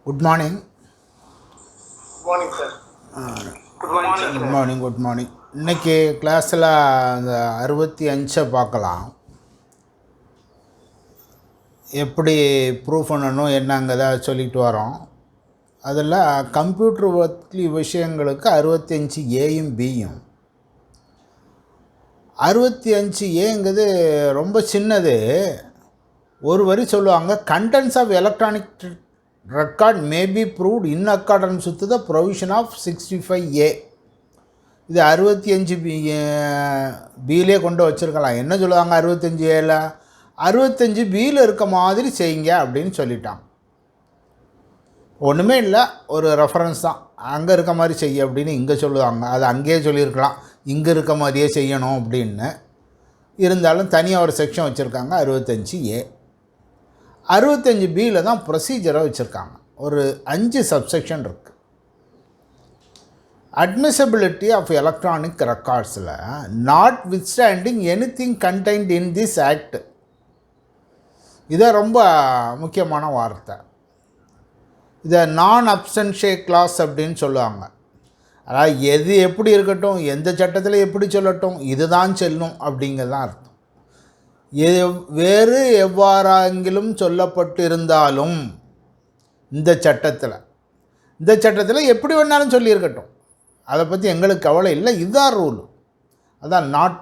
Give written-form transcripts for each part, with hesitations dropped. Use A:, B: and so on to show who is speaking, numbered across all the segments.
A: Good morning.
B: Morning sir.
A: Good morning. இன்றைக்கி கிளாஸில் அந்த 65 பார்க்கலாம். எப்படி ப்ரூஃப் பண்ணணும் என்னங்கிறத சொல்லிட்டு வரோம். அதில் கம்ப்யூட்டர் பற்றி விஷயங்களுக்கு 65 ஏயும் பியும். 65 ஏங்கிறது ரொம்ப சின்னது. ஒரு வரி சொல்லுவாங்க, contents of electronic record may be proved in accordance with the provision of 65A. இது 65 பியிலே கொண்டு வச்சுருக்கலாம். என்ன சொல்லுவாங்க 65Aவில்? 65 பியில் இருக்க மாதிரி செய்யுங்க அப்படின்னு சொல்லிட்டாங்க. ஒன்றுமே இல்லை, ஒரு ரெஃபரன்ஸ் தான். அங்கே இருக்க மாதிரி செய்ய அப்படின்னு இங்கே சொல்லுவாங்க. அது அங்கேயே சொல்லியிருக்கலாம், இங்கே இருக்க மாதிரியே செய்யணும் அப்படின்னு. இருந்தாலும் தனியாக ஒரு செக்ஷன் வச்சுருக்காங்க 65A. 65 பியில் தான் ப்ரொசீஜரை வச்சுருக்காங்க. ஒரு 5 சப்செக்ஷன் இருக்குது. அட்மிசபிலிட்டி ஆஃப் எலக்ட்ரானிக் ரெக்கார்ட்ஸில் notwithstanding anything contained in this act. இதை ரொம்ப முக்கியமான வார்த்தை. இதை நான் அப்சன்ஷே கிளாஸ் அப்படின்னு சொல்லுவாங்க. அதாவது எது எப்படி இருக்கட்டும், எந்த சட்டத்தில் எப்படி சொல்லட்டும், இதுதான் செல்லும் அப்படிங்கிறதான் அர்த்தம். வேறு எவ்வாறாங்கிலும் சொல்லப்பட்டு இருந்தாலும் இந்த சட்டத்தில் எப்படி வேணாலும் சொல்லியிருக்கட்டும், அதை பற்றி எங்களுக்கு கவலை இல்லை, இதுதான் ரூல். அதான் not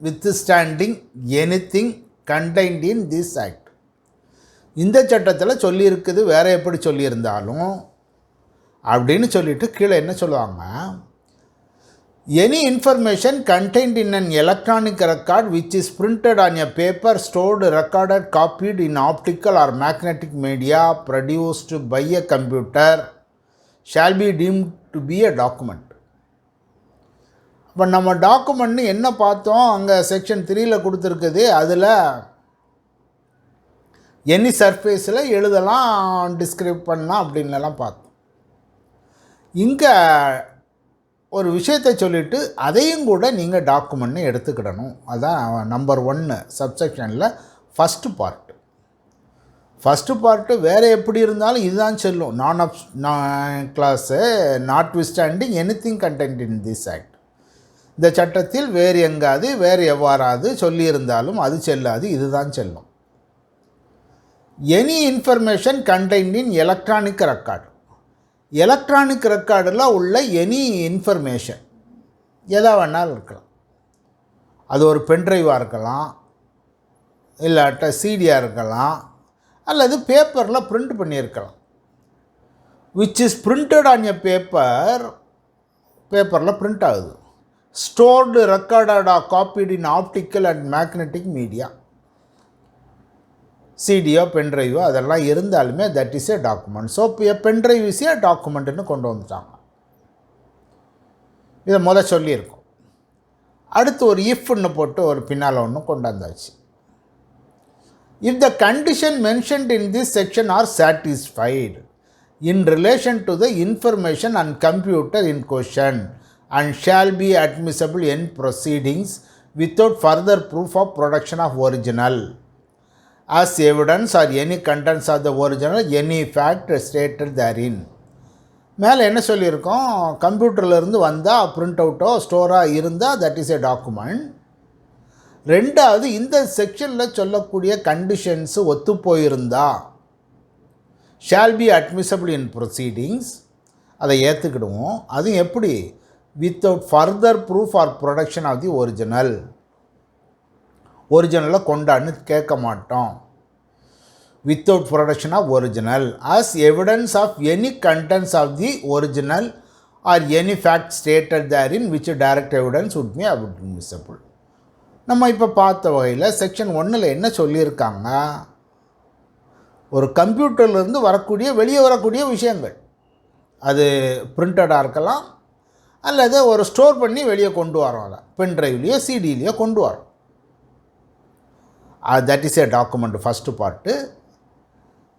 A: withstanding anything contained in this act. இந்த சட்டத்தில் சொல்லியிருக்குது வேறு எப்படி சொல்லியிருந்தாலும் அப்படின்னு சொல்லிட்டு கீழே என்ன சொல்லுவாங்க, any information contained in an electronic record which is printed on a paper, stored, recorded, copied in optical or magnetic media produced by a computer shall be deemed to be a document. இப்போ நம்ம டாக்குமெண்ட்னு என்ன பார்த்தோம், அங்கே section 3 கொடுத்துருக்குது. அதில் any சர்ஃபேஸில் எழுதலாம், describe பண்ணலாம் அப்படின்லாம் பார்த்தோம். இங்கே ஒரு விஷயத்தை சொல்லிவிட்டு அதையும் கூட நீங்கள் டாக்குமெண்ட்னு எடுத்துக்கிடணும். அதுதான் நம்பர் 1 சப்செக்ஷனில் ஃபஸ்ட்டு பார்ட்டு. வேறு எப்படி இருந்தாலும் இதுதான் செல்லும். Class not withstanding anything contained in this act. இந்த சட்டத்தில் வேறு எங்காவது வேறு எவ்வாறாவது சொல்லியிருந்தாலும் அது செல்லாது, இதுதான் செல்லும். Any information contained in electronic record. Electronic ரெக்கார்டில் உள்ள எனி இன்ஃபர்மேஷன் எதா வேணாலும் இருக்கலாம். அது ஒரு பென்ட்ரைவாக இருக்கலாம், இல்லாட்ட சிடியாக இருக்கலாம், அல்லது பேப்பரில் பிரிண்ட் பண்ணியிருக்கலாம். Which is printed on a பேப்பரில் பிரிண்ட் ஆகுது. Stored, recorded or copied in optical and magnetic media. சிடியோ பென்ட்ரைவோ அதெல்லாம் இருந்தாலுமே that is a document. So pendrive is a டாக்குமெண்ட்டுன்னு கொண்டு வந்துட்டாங்க. இதை சொல்லியிருக்கோம். அடுத்து ஒரு இஃப்னு போட்டு ஒரு பின்னால் ஒன்று கொண்டாந்தாச்சு. If the condition mentioned in this section are satisfied in relation to the information and computer in question and shall be admissible in proceedings without further proof of production of original as evidence or any contents of the original, any fact stated therein. மேலே என்ன சொல்லியிருக்கோம், கம்ப்யூட்டர்லேருந்து வந்தால் print அவுட்டோ ஸ்டோராக இருந்தால் that is a document. ரெண்டாவது, இந்த செக்ஷனில் சொல்லக்கூடிய conditions ஒத்து போயிருந்தா shall be admissible in proceedings, அதை ஏற்றுக்கிடுவோம். அதுவும் எப்படி, without further proof or production of the ஒரிஜினலை கொண்டான்னு கேட்க மாட்டோம். Without production of original as evidence of any contents of the original or any fact stated there in which direct evidence would be admissible. நம்ம இப்போ பார்த்த வகையில் section 1 என்ன சொல்லியிருக்காங்க, ஒரு கம்ப்யூட்டர்லேருந்து வெளியே வரக்கூடிய விஷயங்கள், அது பிரிண்டடாக இருக்கலாம், அல்லது ஒரு ஸ்டோர் பண்ணி வெளியே கொண்டு வரோம், அதை பென்ட்ரைவ்லேயோ சிடிலேயோ கொண்டு வரோம். That is a document first part.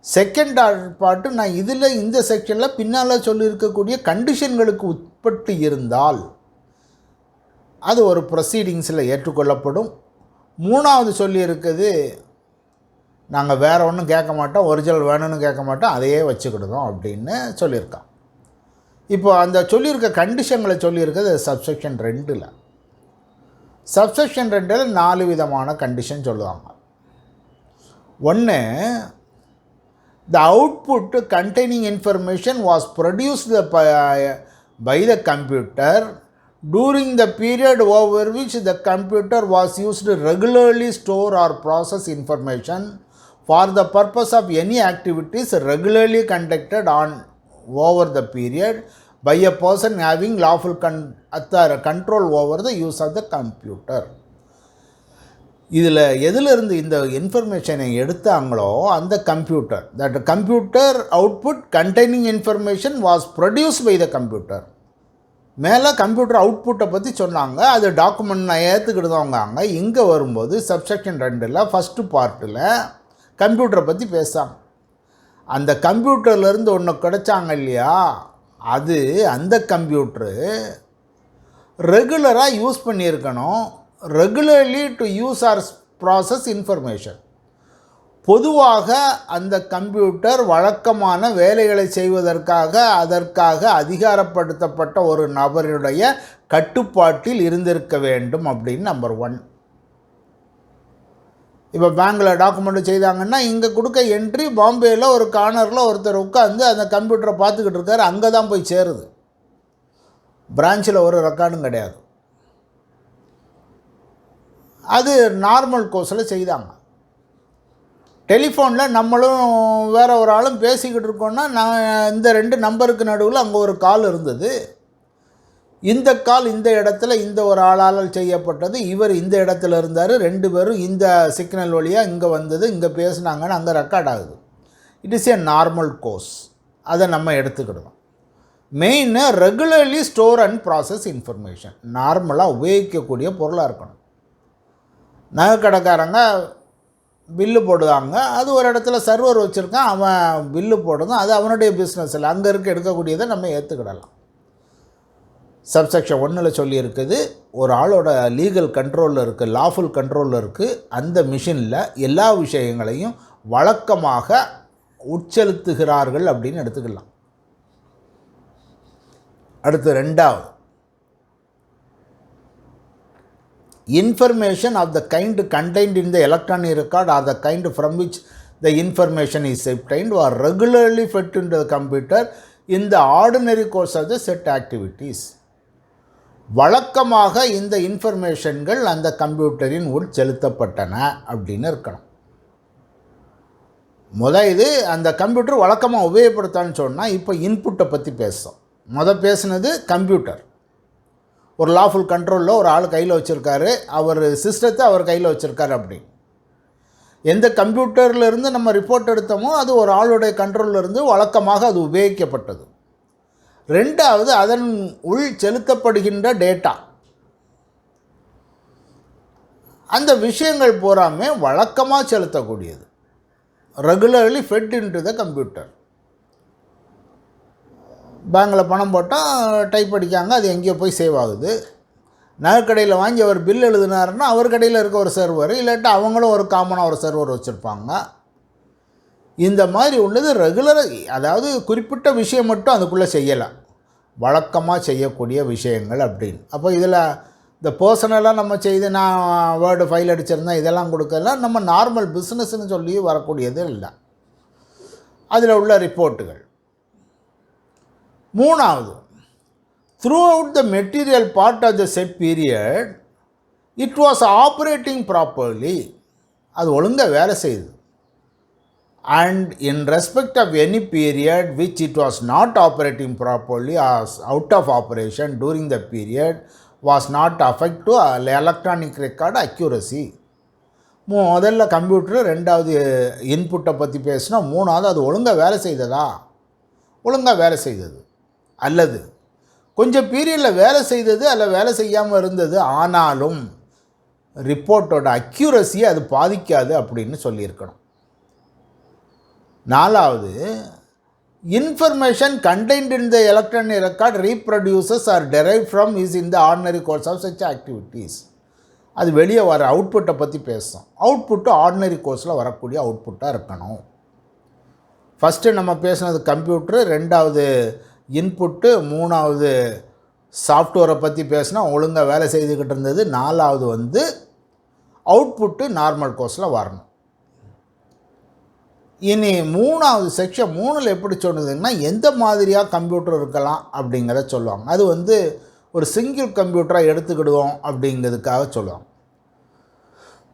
A: Second part, நான் இந்த செக்ஷனில் பின்னால் சொல்லியிருக்கக்கூடிய கண்டிஷன்களுக்கு உட்பட்டு இருந்தால் அது ஒரு ப்ரொசீடிங்ஸில் ஏற்றுக்கொள்ளப்படும். மூணாவது சொல்லியிருக்குது, நாங்கள் வேறு ஒன்றும் கேட்க மாட்டோம், ஒரிஜினல் வேணும்னு கேட்க மாட்டோம், அதையே வச்சுக்கிடுதோம் அப்படின்னு சொல்லியிருக்கான். இப்போ அந்த சொல்லியிருக்க கண்டிஷன்களை சொல்லியிருக்கிறது சப்செக்ஷன் 2ல். சப்செக்ஷன் 2ல் 4 விதமான கண்டிஷன் சொல்லுவாங்க. ஒன்று, the output containing information was produced by the computer during the period over which the computer was used to regularly store or process information for the purpose of any activities regularly conducted on over the period by a person having lawful control over the use of the computer. இதில் எதிலிருந்து இந்த இன்ஃபர்மேஷனை எடுத்தாங்களோ அந்த computer, that computer output containing information was produce by the computer. மேலே computer அவுட்புட்டை பற்றி சொன்னாங்க, அது டாக்குமெண்ட் நான் ஏற்றுக்கிட்டுதாங்க. இங்கே வரும்போது சப்செக்ஷன் 2ல் ஃபஸ்ட்டு பார்ட்டில் கம்ப்யூட்டரை பற்றி பேசாங்க. அந்த கம்ப்யூட்டர்லேருந்து ஒன்று கிடைச்சாங்க இல்லையா, அது அந்த கம்ப்யூட்ரு ரெகுலராக யூஸ் பண்ணியிருக்கணும், regularly to use or process information. பொதுவாக அந்த கம்ப்யூட்டர் வழக்கமான வேலைகளை செய்வதற்காக அதற்காக அதிகாரப்படுத்தப்பட்ட ஒரு நபருடைய கட்டுப்பாட்டில் இருந்திருக்க வேண்டும் அப்படின்னு நம்பர் 1. இப்போ பேங்கில் டாக்குமெண்ட் செய்தாங்கன்னா இங்கே கொடுக்க என்ட்ரி பாம்பேயில் ஒரு கார்னரில் ஒருத்தர் உட்காந்து அந்த கம்ப்யூட்டரை பார்த்துக்கிட்டு இருக்கார், அங்கே தான் போய் சேருது, பிரான்ச்சில் ஒரு ரெக்கார்டும் கிடையாது. அது நார்மல் கோர்ஸில் செய்தாங்க. டெலிஃபோனில் நம்மளும் வேறு ஒரு ஆளும் பேசிக்கிட்டு இருக்கோன்னா நான் இந்த 2 நம்பருக்கு நடுவில் அங்கே ஒரு கால் இருந்தது. இந்த கால் இந்த இடத்துல இந்த ஒரு ஆளால் செய்யப்பட்டது, இவர் இந்த இடத்துல இருந்தார், 2 பேரும் இந்த சிக்னல் வழியாக இங்கே வந்தது, இங்கே பேசுனாங்கன்னு அங்கே ரெக்கார்ட் ஆகுது. It is a normal course, அதை நம்ம எடுத்துக்கிடணும். மெயின்னு regularly store and process information, நார்மலாக உபயோகிக்கக்கூடிய பொருளாக இருக்கணும். நகைக்கடைக்காரங்க பில்லு போடுவாங்க, அது ஒரு இடத்துல சர்வர் வச்சுருக்கான், அவன் பில்லு போடுதான், அது அவனுடைய பிஸ்னஸில் அங்கே இருக்க எடுக்கக்கூடியதை நம்ம ஏற்றுக்கிடலாம். சப்செக்ஷன் 1ல் சொல்லியிருக்குது, ஒரு ஆளோட லீகல் கண்ட்ரோலில் இருக்குது, லாஃபுல் கண்ட்ரோலில் இருக்குது, அந்த மிஷினில் எல்லா விஷயங்களையும் வழக்கமாக உட்செலுத்துகிறார்கள் அப்படின்னு எடுத்துக்கலாம். அடுத்து 2வது, information of the kind contained in the electronic record or the kind from which the information is obtained were regularly fed into the computer in the ordinary course of the set activities. வழக்கமாக இந்த இன்ஃபர்மேஷன்கள் அந்த கம்ப்யூட்டரின் உள் செலுத்தப்பட்டன அப்படின்னு இருக்கணும். இது அந்த computer வழக்கமாக உபயோகப்படுத்தான்னு சொன்னால் இப்போ இன்புட்டை பற்றி பேசும். பேசுனது கம்ப்யூட்டர் ஒரு லாஃபுல் கண்ட்ரோலில் ஒரு ஆள் கையில் வச்சுருக்காரு, அவர் சிஸ்டத்தை அவர் கையில் வச்சுருக்காரு. அப்படி எந்த கம்ப்யூட்டர்லேருந்து நம்ம ரிப்போர்ட் எடுத்தோமோ அது ஒரு ஆளுடைய கண்ட்ரோலில் இருந்து வழக்கமாக அது உபயோகிக்கப்பட்டது. 2வது, அதன் உள் செலுத்தப்படுகின்ற டேட்டா, அந்த விஷயங்கள் பூராமே வழக்கமாக செலுத்தக்கூடியது, regularly fed into the computer. பேங்கில் பணம் போட்டால் டைப் அடிக்காங்க, அது எங்கேயோ போய் சேவ் ஆகுது. நகைக்கடையில் வாங்கி அவர் பில் எழுதினாருன்னா அவர் கடையில் இருக்க ஒரு சர்வர், இல்லாட்டி அவங்களும் ஒரு காமனாக ஒரு சர்வர் வச்சுருப்பாங்க. இந்த மாதிரி உள்ளது ரெகுலராக, அதாவது குறிப்பிட்ட விஷயம் மட்டும் அதுக்குள்ளே செய்யலாம், வழக்கமாக செய்யக்கூடிய விஷயங்கள் அப்படின்னு. அப்போ இதில் இந்த பர்சனலாக நம்ம செய்து நான் வேர்டு ஃபைல் அடிச்சிருந்தேன் இதெல்லாம் கொடுக்கலாம், நம்ம நார்மல் பிஸ்னஸ்ன்னு சொல்லி வரக்கூடியது இல்லை, அதில் உள்ள ரிப்போர்ட்டுகள். 3வது, throughout the material part of the set period it was operating properly, அது ஒழுங்காக வேலை செய்யுது. And in respect of any period which it was not operating properly or out of operation during the period was not affect to electronic record accuracy. முதல்ல computer, 2வது இன்புட்டை பற்றி பேசினா, 3வது அது ஒழுங்காக வேலை செய்ததா, ஒழுங்காக வேலை செய்தது, அல்லது கொஞ்சம் பீரியடில் வேலை செய்தது அல்ல வேலை செய்யாமல் இருந்தது, ஆனாலும் ரிப்போர்ட்டோட அக்யூரஸியை அது பாதிக்காது அப்படின்னு சொல்லியிருக்கணும். 4வது, information contained in the electronic record reproduces or derived from is in the ordinary course of such activities. அது வெளியே வர அவுட்புட்டை பற்றி பேசும். அவுட்புட்டு ஆர்டினரி கோர்ஸில் வரக்கூடிய அவுட்புட்டாக இருக்கணும். ஃபஸ்ட்டு நம்ம பேசுனது கம்ப்யூட்ரு, ரெண்டாவது இன்புட்டு, மூணாவது சாஃப்ட்வேரை பற்றி பேசினா ஒழுங்காக வேலை செய்துக்கிட்டு இருந்தது, நாலாவது அவுட்புட்டு நார்மல் கோர்ஸில் வரணும். இனி மூணாவது செக்ஷன் 3ல் எப்படி சொல்லுதுன்னா எந்த மாதிரியாக கம்ப்யூட்டர் இருக்கலாம் அப்படிங்கிறத சொல்லுவாங்க. அது ஒரு சிங்கிள் கம்ப்யூட்டராக எடுத்துக்கிடுவோம் அப்படிங்கிறதுக்காக சொல்லுவாங்க.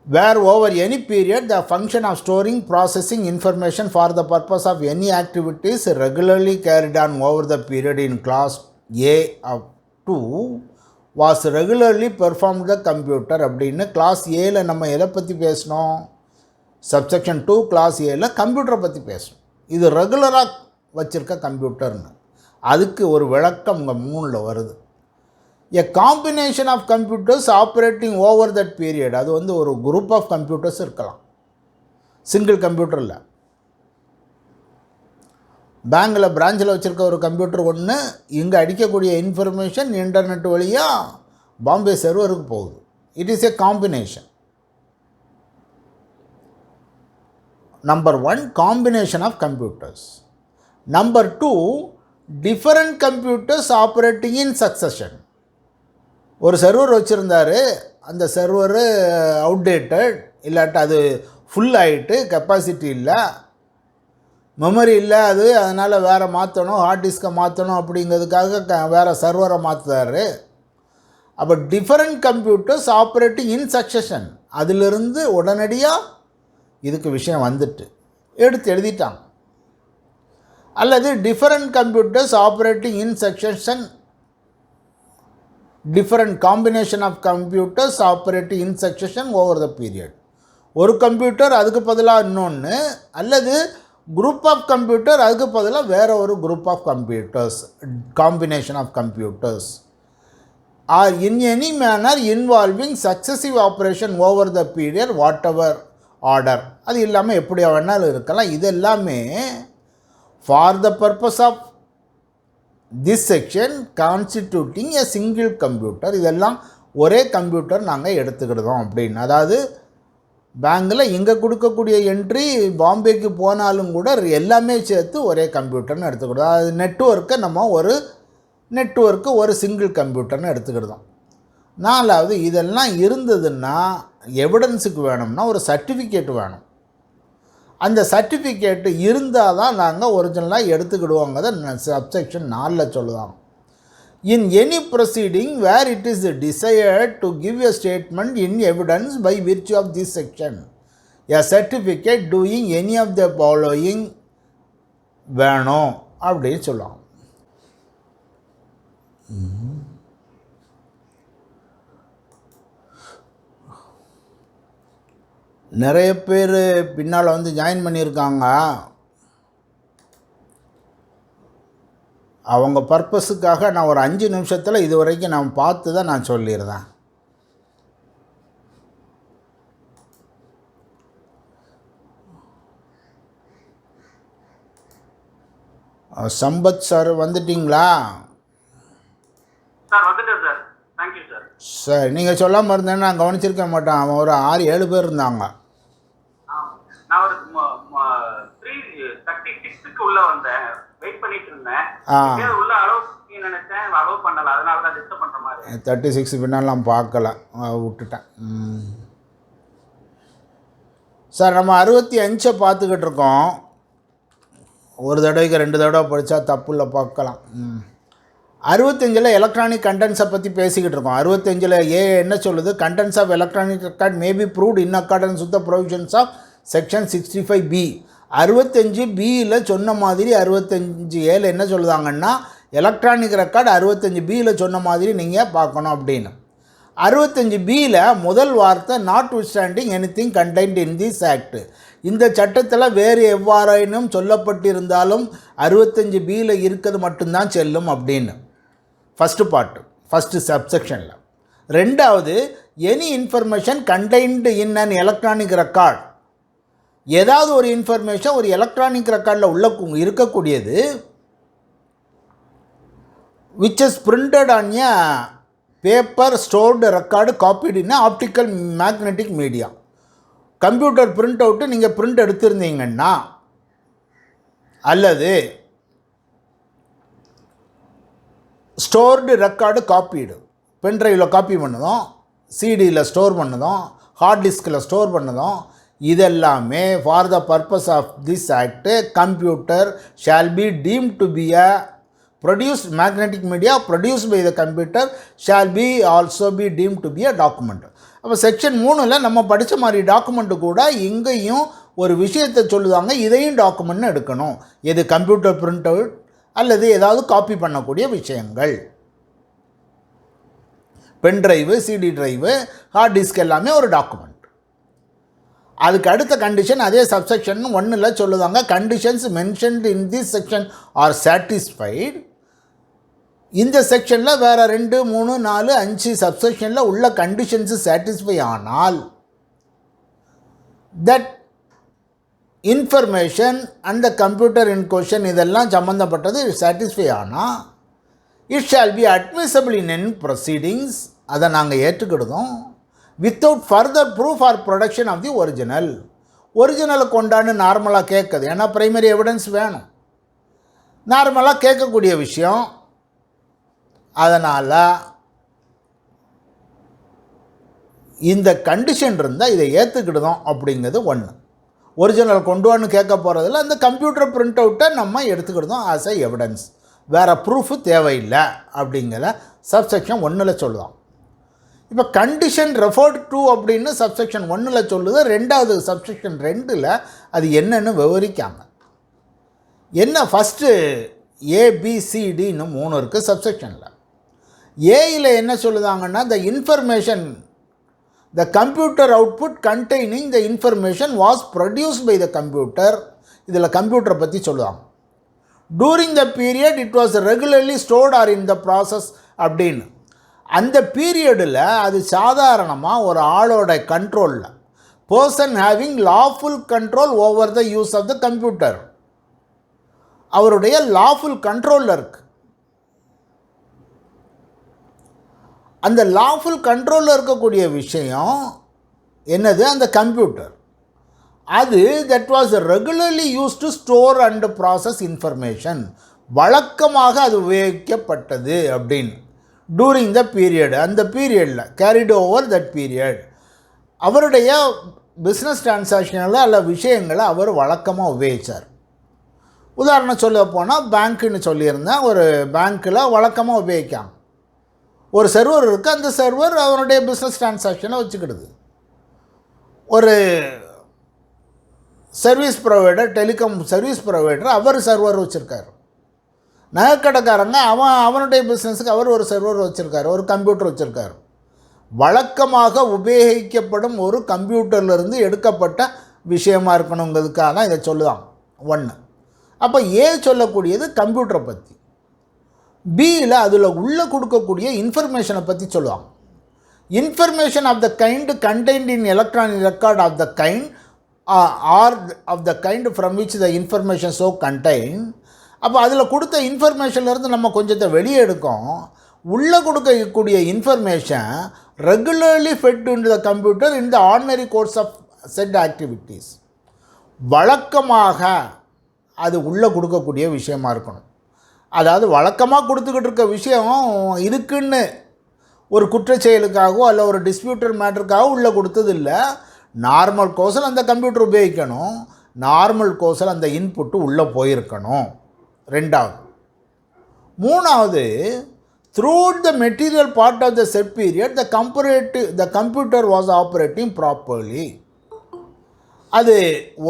A: Where over any period the function of storing processing information for the purpose of any activities regularly carried on over the period in clause A of 2 was regularly perform the computer அப்படின்னு clause ஏல நம்ம எதை பற்றி பேசினோம்? Subsection 2 class ஏல கம்ப்யூட்டரை பற்றி பேசணும். இது ரெகுலராக வச்சுருக்க கம்ப்யூட்டர்னு அதுக்கு ஒரு விளக்கம் இங்கே 3ல் வருது. A combination of computers operating over that period, அது ஒரு குரூப் ஆஃப் கம்ப்யூட்டர்ஸ் இருக்கலாம், சிங்கிள் கம்ப்யூட்டர் இல்லை. பேங்கில் பிரான்ச்சில் வச்சுருக்க ஒரு கம்ப்யூட்டர் ஒன்று, இங்கே அடிக்கக்கூடிய இன்ஃபர்மேஷன் இன்டர்நெட் வழியாக பாம்பே சர்வருக்கு போகுது. It is a combination. Number 1 combination of computers. Number 2 different computers operating in succession. ஒரு சர்வர் வச்சுருந்தார், அந்த சர்வரு அவுடேட்டட், இல்லாட்ட அது ஃபுல் ஆகிட்டு கெப்பாசிட்டி இல்லை, மெமரி இல்லை, அதனால் வேறு மாற்றணும், ஹார்ட் டிஸ்கை மாற்றணும் அப்படிங்கிறதுக்காக வேறு சர்வரை மாற்றுறாரு. அப்போ different computers operating in succession, அதிலிருந்து உடனடியாக இதுக்கு விஷயம் எடுத்து எழுதிட்டாங்க. அல்லது different computers operating in succession, different combination of computers operating in succession over the period. ஒரு கம்ப்யூட்டர் அதுக்கு பதிலாக இன்னொன்று, அல்லது குரூப் ஆஃப் கம்ப்யூட்டர் அதுக்கு பதிலாக வேறு ஒரு group of computers, combination of computers or in any manner involving successive operation over the period whatever order. அது இல்லாமல் எப்படி வேணாலும் இருக்கலாம். இது எல்லாமே for the purpose of this section constituting a single computer. இதெல்லாம் ஒரே கம்ப்யூட்டர் நாங்கள் எடுத்துக்கிடுதோம் அப்படின்னு. அதாவது பேங்கில் இங்கே கொடுக்கக்கூடிய என்ட்ரி பாம்பேக்கு போனாலும் கூட எல்லாமே சேர்த்து ஒரே கம்ப்யூட்டர்னு எடுத்துக்கிடுதோம். அது நெட்வொர்க்கை நம்ம ஒரு சிங்கிள் கம்ப்யூட்டர்னு எடுத்துக்கிடுதோம். நாலாவது, இதெல்லாம் இருந்ததுன்னா எவிடன்ஸுக்கு வேணும்னா ஒரு சர்டிஃபிகேட் வேணும். அந்த சர்டிஃபிகேட்டு இருந்தால் தான் நாங்கள் ஒரிஜினலாக எடுத்துக்கிடுவோங்கிறத சப்செக்ஷன் 4ல் சொல்லுவாங்க. In any proceeding where it is desired to give a statement in evidence by virtue of this section a certificate doing any of the following வேணும் அப்படின்னு சொல்லுவாங்க. நிறைய பேர் பின்னால் ஜாயின் பண்ணியிருக்காங்க. அவங்க பர்பஸுக்காக நான் ஒரு 5 நிமிஷத்தில் இது வரைக்கும் நான் பார்த்து தான் நான் சொல்லிடுறேன். சம்பத் சார் வந்துட்டிங்களா?
B: சார் வந்துட்டேன் சார். Thank you sir.
A: சார் நீங்கள் சொல்லாமல் இருந்தேன்னு நான் கவனிச்சிருக்க மாட்டேன். அவன் ஒரு 6-7 பேர் இருந்தாங்க.
B: நான் ஒரு 3:36க்கு உள்ள வந்தேன், வெயிட் பண்ணிட்டு இருந்தேன். உள்ள அலோவ் நினைச்சேன், அலோவ் பண்ணல, அதனால தான் டிஸ்டர்ப் பண்ணுற மாதிரி.
A: 36 பின்னாலாம் பார்க்கல, விட்டுட்டேன். சார் நம்ம 65 பார்த்துக்கிட்டு இருக்கோம். ஒரு தடவைக்கு 2 தடவை படித்தா தப்பு இல்லை, பார்க்கலாம். 65 எலக்ட்ரானிக் கண்டென்ட்ஸை பற்றி பேசிக்கிட்டு இருக்கோம். 65 என்ன சொல்லுது? Contents of electronic record may be proved in accordance with the provisions of section 65B. 65Bயில் சொன்ன மாதிரி 65A என்ன சொல்லுதாங்கன்னா, எலக்ட்ரானிக் ரெக்கார்டு 65Bயில் சொன்ன மாதிரி நீங்கள் பார்க்கணும் அப்படின்னு. 65Bயில் முதல் வார்த்தை not withstanding anything contained in this act. இந்த சட்டத்தில் வேறு எவ்வாறாயினும் சொல்லப்பட்டிருந்தாலும் 65Bயில் இருக்கிறது மட்டும்தான் செல்லும் அப்படின்னு ஃபஸ்ட்டு சப்செக்ஷனில். ரெண்டாவது, any information contained in an electronic record. ஏதாவது ஒரு இன்ஃபர்மேஷன் ஒரு எலக்ட்ரானிக் ரெக்கார்டில் இருக்கக்கூடியது which is printed on a paper stored record காப்பீடுன்னா optical magnetic media. Computer print out நீங்கள் பிரிண்ட் எடுத்திருந்தீங்கன்னா அல்லது ஸ்டோர்டு ரெக்கார்டு காப்பீடு பென்ட்ரைவில் காப்பி பண்ணதும், சிடியில் ஸ்டோர் பண்ணதும், ஹார்ட் டிஸ்கில் ஸ்டோர் பண்ணதும், இதெல்லாமே for the purpose of this act computer shall be deemed to be a produced magnetic media produced by the computer shall be also be deemed to be a document. அப்போ section 3ல் நம்ம படித்த மாதிரி document கூட இங்கேயும் ஒரு விஷயத்தை சொல்லுவாங்க, இதையும் டாக்குமெண்ட்னு எடுக்கணும். எது கம்ப்யூட்டர் பிரிண்ட் அவுட் அல்லது ஏதாவது காப்பி பண்ணக்கூடிய விஷயங்கள், pen drive, CD drive, hard disk எல்லாமே ஒரு டாக்குமெண்ட். அதுக்கு அடுத்த கண்டிஷன் அதே சப்செக்ஷன் 1ல் சொல்லுவாங்க, conditions mentioned in this section are satisfied. இந்த செக்ஷனில் வேறு 2, 3, 4, 5 சப்செக்ஷனில் உள்ள கண்டிஷன்ஸு சாட்டிஸ்ஃபை ஆனால் that information and the computer in question இதெல்லாம் சம்மந்தப்பட்டது சாட்டிஸ்ஃபை ஆனால் it shall be admissible in any proceedings, அதை நாங்கள் ஏற்றுக்கிடுதோம் without further proof or production of the original. ஒரிஜினலை கொண்டான்னு நார்மலாக கேட்குது, ஏன்னா ப்ரைமரி எவிடன்ஸ் வேணும், நார்மலாக கேட்கக்கூடிய விஷயம். அதனால் இந்த கண்டிஷன் இருந்தால் இதை ஏற்றுக்கிடுதோம் அப்படிங்கிறது ஒன்று. ஒரிஜினல் கொண்டு வான்னு கேட்க போகிறதில்ல, அந்த கம்ப்யூட்டர் பிரிண்ட் அவுட்டை நம்ம எடுத்துக்கிடுதோம் ஆஸ் எ எவிடன்ஸ், வேறு ப்ரூஃபு தேவையில்லை அப்படிங்கிற சப்செக்ஷன் 1ல் சொல்லுவோம். இப்போ கண்டிஷன் ரெஃபர்ட் டு அப்படின்னு சப்செக்ஷன் 1ல் சொல்லுது, 2வது சப்செக்ஷன் 2ல் அது என்னன்னு விவரிக்காங்க. என்ன ஃபஸ்ட்டு ஏபிசிடின்னு 3 இருக்குது சப்செக்ஷனில். ஏயில் என்ன சொல்லுதாங்கன்னா, the information the computer output containing the information was produced by the computer. இதில் கம்ப்யூட்டரை பற்றி சொல்லுவாங்க. During the period it was regularly stored or in the process அப்படின்னு. அந்த பீரியடில் அது சாதாரணமாக ஒரு ஆளோட கண்ட்ரோலில், person having lawful control over the use of the computer, அவருடைய லாஃபுல் கண்ட்ரோலில் இருக்குது. அந்த லாஃபுல் கண்ட்ரோலில் இருக்கக்கூடிய விஷயம் என்னது, அந்த கம்ப்யூட்டர். அது that was regularly use to store and process information, வழக்கமாக அது உபயோகிக்கப்பட்டது அப்படின்னு. டூரிங் த பீரியட், அந்த பீரியடில் கேரிட் ஓவர் தட் பீரியட், அவருடைய பிஸ்னஸ் டிரான்சாக்ஷனில் அல்ல விஷயங்களை அவர் வழக்கமாக உபயோகித்தார். உதாரணம் சொல்ல போனால் பேங்க்குன்னு சொல்லியிருந்தேன், ஒரு பேங்க்கில் வழக்கமாக உபயோகிக்காங்க. ஒரு சர்வர் இருக்குது, அந்த சர்வர் அவருடைய பிஸ்னஸ் டிரான்சாக்ஷனை வச்சுக்கிடுது. ஒரு service provider, telecom service provider, அவர் சர்வர் வச்சுருக்கார். நகைக்கடைக்காரங்க அவனுடைய பிஸ்னஸுக்கு அவர் ஒரு சர்வர் வச்சுருக்கார், ஒரு கம்ப்யூட்டர் வச்சுருக்கார். வழக்கமாக உபயோகிக்கப்படும் ஒரு கம்ப்யூட்டர்லேருந்து எடுக்கப்பட்ட விஷயமாக இருக்கணுங்கிறதுக்காக தான் இதை சொல்லுவாங்க 1. அப்போ ஏ சொல்லக்கூடியது கம்ப்யூட்டரை பற்றி, பியில் அதில் உள்ளே கொடுக்கக்கூடிய இன்ஃபர்மேஷனை பற்றி சொல்லுவாங்க. Information of the kind contained in electronic record of the kind or of the kind from which the information so contain. அப்போ அதில் கொடுத்த இன்ஃபர்மேஷன்லேருந்து நம்ம கொஞ்சத்தை வெளியே எடுக்கும். உள்ளே கொடுக்கக்கூடிய information regularly fed in the computer in the ordinary course of said activities, வழக்கமாக அது உள்ளே கொடுக்கக்கூடிய விஷயமாக இருக்கணும். அதாவது வழக்கமாக கொடுத்துக்கிட்டு இருக்க விஷயம் இருக்குன்னு ஒரு குற்றச்செயலுக்காகவோ அல்ல ஒரு டிஸ்பியூட்டட் மேட்டருக்காகவோ உள்ளே கொடுத்தது இல்லை. நார்மல் கோர்ஸில் அந்த கம்ப்யூட்டர் உபயோகிக்கணும், நார்மல் கோர்ஸில் அந்த இன்புட்டு உள்ளே போயிருக்கணும். 2வது. 3வது, throughout the material part of the set period the computer was operating properly, அது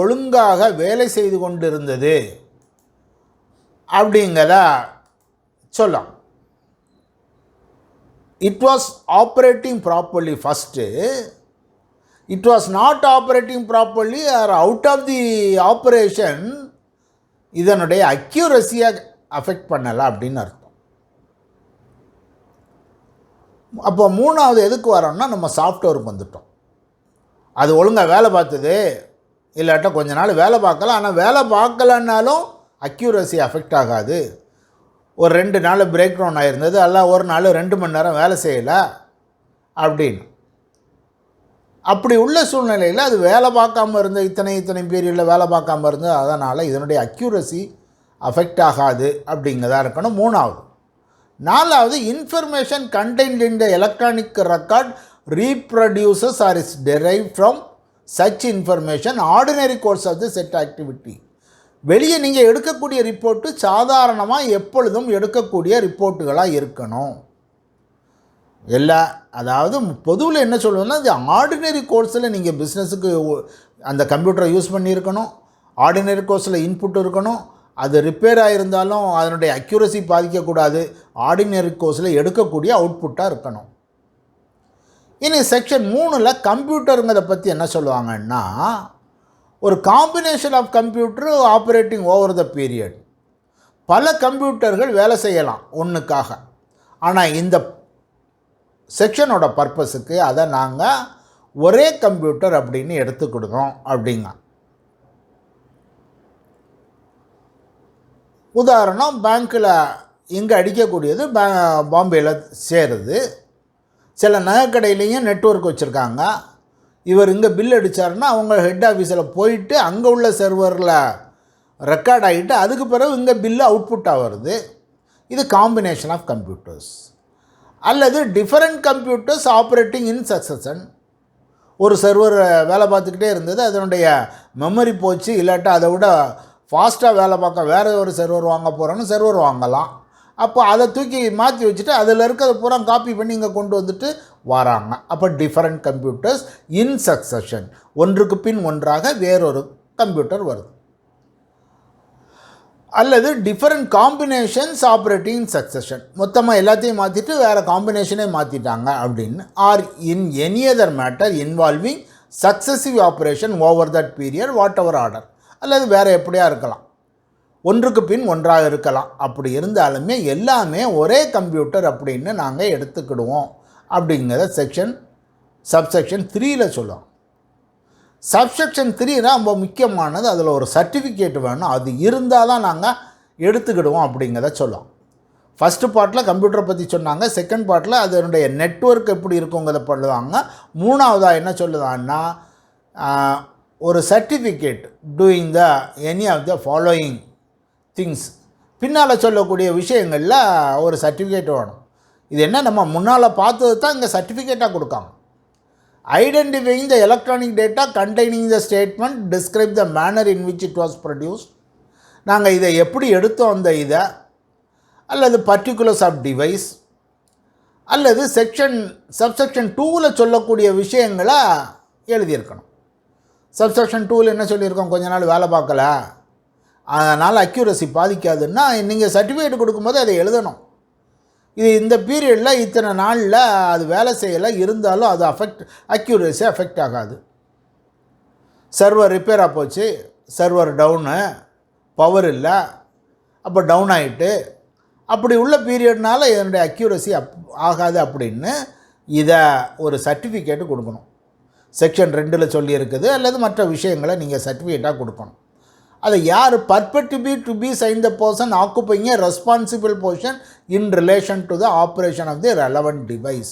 A: ஒழுங்காக வேலை செய்து கொண்டிருந்தது அப்படிங்கிறத சொல்லலாம். It was operating properly first, it was not operating properly or out of the operation, இதனுடைய அக்யூரஸியை அஃபெக்ட் பண்ணலை அப்படின்னு அர்த்தம். அப்போ 3வது எதுக்கு வரோம்னா, நம்ம சாஃப்ட்வேருக்கு வந்துட்டோம். அது ஒழுங்காக வேலை பார்த்தது, இல்லாட்டா கொஞ்ச நாள் வேலை பார்க்கலாம், ஆனால் வேலை பார்க்கலன்னாலும் அக்யூரஸி அஃபெக்ட் ஆகாது. ஒரு 2 நாள் பிரேக் டவுன் ஆகிருந்தது, எல்லாம் ஒரு நாள் 2 மணி நேரம் வேலை செய்யலை அப்படின்னு. அப்படி உள்ள சூழ்நிலையில் அது வேலை பார்க்காம இருந்த இத்தனை பீரியடில் வேலை பார்க்காம இருந்தது, அதனால் இதனுடைய அக்யூரசி அஃபெக்ட் ஆகாது அப்படிங்கிறதா இருக்கணும். 3வது. 4வது, information contained in the electronic record reproduces or is derive from such information ordinary course of the said activity. வெளியே நீங்கள் எடுக்கக்கூடிய ரிப்போர்ட்டு சாதாரணமாக எப்பொழுதும் எடுக்கக்கூடிய ரிப்போர்ட்டுகளாக இருக்கணும். அதாவது பொதுவில் என்ன சொல்லுவோம்னா, இந்த ஆர்டினரி கோர்ஸில் நீங்கள் பிஸ்னஸுக்கு அந்த கம்ப்யூட்டரை யூஸ் பண்ணியிருக்கணும், ஆர்டினரி கோர்ஸில் இன்புட் இருக்கணும், அது ரிப்பேர் ஆகிருந்தாலும் அதனுடைய அக்யூரசி பாதிக்கக்கூடாது, ஆர்டினரி கோர்ஸில் எடுக்கக்கூடிய அவுட்புட்டாக இருக்கணும். இனி செக்ஷன் 3ல் கம்ப்யூட்டருங்கிறத பற்றி என்ன சொல்லுவாங்கன்னா, ஒரு combination of computer operating over the period. பல கம்ப்யூட்டர்கள் வேலை செய்யலாம் ஒன்றுக்காக. ஆனால் இந்த செக்ஷனோட பர்பஸுக்கு அதை நாங்கள் ஒரே கம்ப்யூட்டர் அப்படின்னு எடுத்துக்கிடுறோம் அப்படிங்க. உதாரணம், பேங்க்கில் இங்கே அடிக்கக்கூடியது பாம்பேயில் சேருது. சில நகைக்கடையிலையும் நெட்வொர்க் வச்சுருக்காங்க. இவர் இங்கே பில் அடித்தாருன்னா அவங்க ஹெட் ஆஃபீஸில் போயிட்டு அங்கே உள்ள சர்வரில் ரெக்கார்ட் ஆகிட்டு அதுக்கு பிறகு இங்கே பில்லு அவுட்புட்டாக வருது. இது காம்பினேஷன் ஆஃப் கம்ப்யூட்டர்ஸ். அல்லது different computers operating in succession. ஒரு சர்வர் வேலை பார்த்துக்கிட்டே இருந்தது, அதனுடைய மெமரி போச்சு, இல்லாட்டா அதை விட ஃபாஸ்ட்டாக வேலை பார்க்க வேறு ஒரு சர்வர் வாங்க போகிறோன்னு சர்வர் வாங்கலாம். அப்போ அதை தூக்கி மாற்றி வச்சுட்டு அதில் இருக்கிறத பூரா காப்பி பண்ணி இங்கே கொண்டு வந்துட்டு வராங்க. அப்போ டிஃபரெண்ட் கம்ப்யூட்டர்ஸ் இன் சக்சஷன், ஒன்றுக்கு பின் ஒன்றாக வேறொரு கம்ப்யூட்டர் வருது. அல்லது different combinations operating in succession, மொத்தமாக எல்லாத்தையும் மாற்றிட்டு வேறு காம்பினேஷனே மாற்றிட்டாங்க அப்படின்னு. Or in any other matter involving successive operation over that period whatever order. அல்லது வேறு எப்படியா இருக்கலாம், ஒன்றுக்கு பின் ஒன்றாக இருக்கலாம். அப்படி இருந்தாலுமே எல்லாமே ஒரே கம்ப்யூட்டர் அப்படின்னு நாங்கள் எடுத்துக்கிடுவோம் அப்படிங்கிறத சப்செக்ஷன் 3ல் சொல்லுவோம். சப்செக்ஷன் 3 தான் ரொம்ப முக்கியமானது. அதில் ஒரு சர்டிஃபிகேட் வேணும், அது இருந்தால் தான் நாங்கள் எடுத்துக்கிடுவோம் அப்படிங்கிறத சொல்லுவோம். ஃபஸ்ட்டு பார்ட்டில் கம்ப்யூட்டரை பற்றி சொன்னாங்க, செகண்ட் பார்ட்டில் அதனுடைய நெட்வொர்க் எப்படி இருக்குங்கிறத பண்ணுவாங்க. 3வதாக என்ன சொல்லுவாங்கன்னா, ஒரு certificate doing the any of the following things. பின்னால் சொல்லக்கூடிய விஷயங்களில் ஒரு சர்டிஃபிகேட் வேணும். இது என்ன, நம்ம முன்னால் பார்த்தது தான் இங்கே சர்டிஃபிகேட்டாக கொடுக்காங்க. Identifying the electronic data containing the statement describe the manner in which it was produced. நாங்கள் இதை எப்படி எடுத்தோம் அந்த இதை, அல்லது பர்டிகுலர்ஸ் ஆஃப் டிவைஸ், அல்லது சப்செக்ஷன் 2ல் சொல்லக்கூடிய விஷயங்களை எழுதியிருக்கணும். சப்செக்ஷன் 2ல் என்ன சொல்லியிருக்கோம், கொஞ்ச நாள் வேலை பார்க்கல அதனால் அக்யூரசி பாதிக்காதுன்னா நீங்கள் சர்டிஃபிகேட் கொடுக்கும்போது அதை எழுதணும். இது இந்த பீரியடில் இத்தனை நாளில் அது வேலை செய்யலை, இருந்தாலும் அது அக்யூரசி அஃபெக்ட் ஆகாது. சர்வர் ரிப்பேராக போச்சு, சர்வர் டவுனு, பவர் இல்லை, அப்போ டவுன் ஆகிட்டு, அப்படி உள்ள பீரியட்னால இதனுடைய அக்யூரசி ஆகாது அப்படின்னு இதை ஒரு சர்டிஃபிகேட்டு கொடுக்கணும். செக்ஷன் 2ல் சொல்லியிருக்குது. அல்லது மற்ற விஷயங்களை நீங்கள் சர்டிஃபிகேட்டாக கொடுக்கணும். அதை யார் purportedly to be sign the person occupying responsible position in relation to the operation of the relevant device.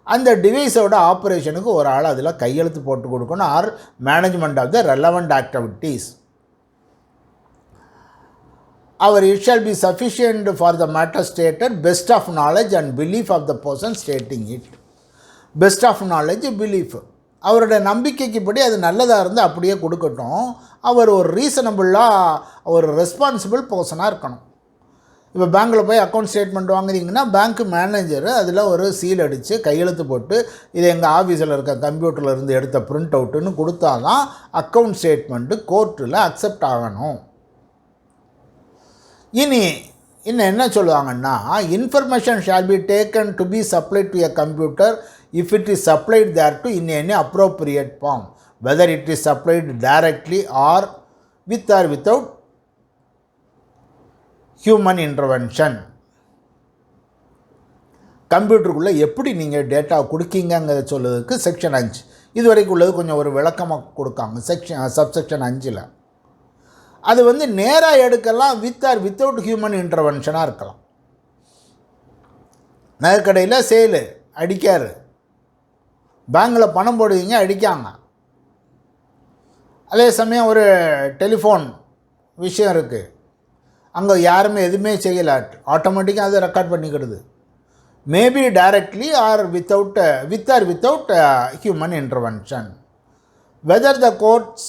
A: அந்த டிவைஸோட ஆப்ரேஷனுக்கு ஒரு ஆள் அதில் கையெழுத்து போட்டு கொடுக்கணும். Or management of the relevant activities. அவர் it shall be sufficient for the matter stated best of knowledge and belief of the person stating it. Best of knowledge, belief, அவருடைய நம்பிக்கைக்கு படி அது நல்லதாக இருந்து அப்படியே கொடுக்கட்டும். அவர் ஒரு ரீசனபுளாக ஒரு ரெஸ்பான்சிபிள் பர்சனாக இருக்கணும். இப்போ பேங்க்கில் போய் அக்கௌண்ட் ஸ்டேட்மெண்ட் வாங்குறீங்கன்னா பேங்க் மேனேஜர் அதில் ஒரு சீல் அடித்து கையெழுத்து போட்டு இது எங்கள் ஆஃபீஸில் இருக்க கம்ப்யூட்டரில் இருந்து எடுத்த பிரிண்ட் அவுட்டுன்னு கொடுத்தா தான் அக்கௌண்ட் ஸ்டேட்மெண்ட்டு கோர்ட்டில் அக்செப்ட் ஆகணும். இனி இன்னும் என்ன சொல்லுவாங்கன்னா, information shall be taken to be supplied to a computer if it is supplied thereto in any appropriate form, whether it is supplied directly or with or without human intervention. கம்ப்யூட்டருக்குள்ளே எப்படி நீங்கள் data கொடுக்கீங்கிறத சொல்லுறதுக்கு section 5 இது வரைக்கும் உள்ளது கொஞ்சம் ஒரு விளக்கமாக கொடுக்காங்க. சப்செக்ஷன் 5ல் அது நேராக எடுக்கலாம், வித் ஆர் வித்தவுட் ஹியூமன் இன்டர்வென்ஷனாக இருக்கலாம். நகைக்கடையில் சேலு அடிக்காரு, பேங்கில் பணம் போடுவீங்க அடிக்காங்க. அதே சமயம் ஒரு டெலிஃபோன் விஷயம் இருக்குது, அங்கே யாருமே எதுவுமே செய்யலை, ஆட்டோமேட்டிக்காக அதை ரெக்கார்ட் பண்ணிக்கிடுது. Maybe directly or without human intervention. Whether the courts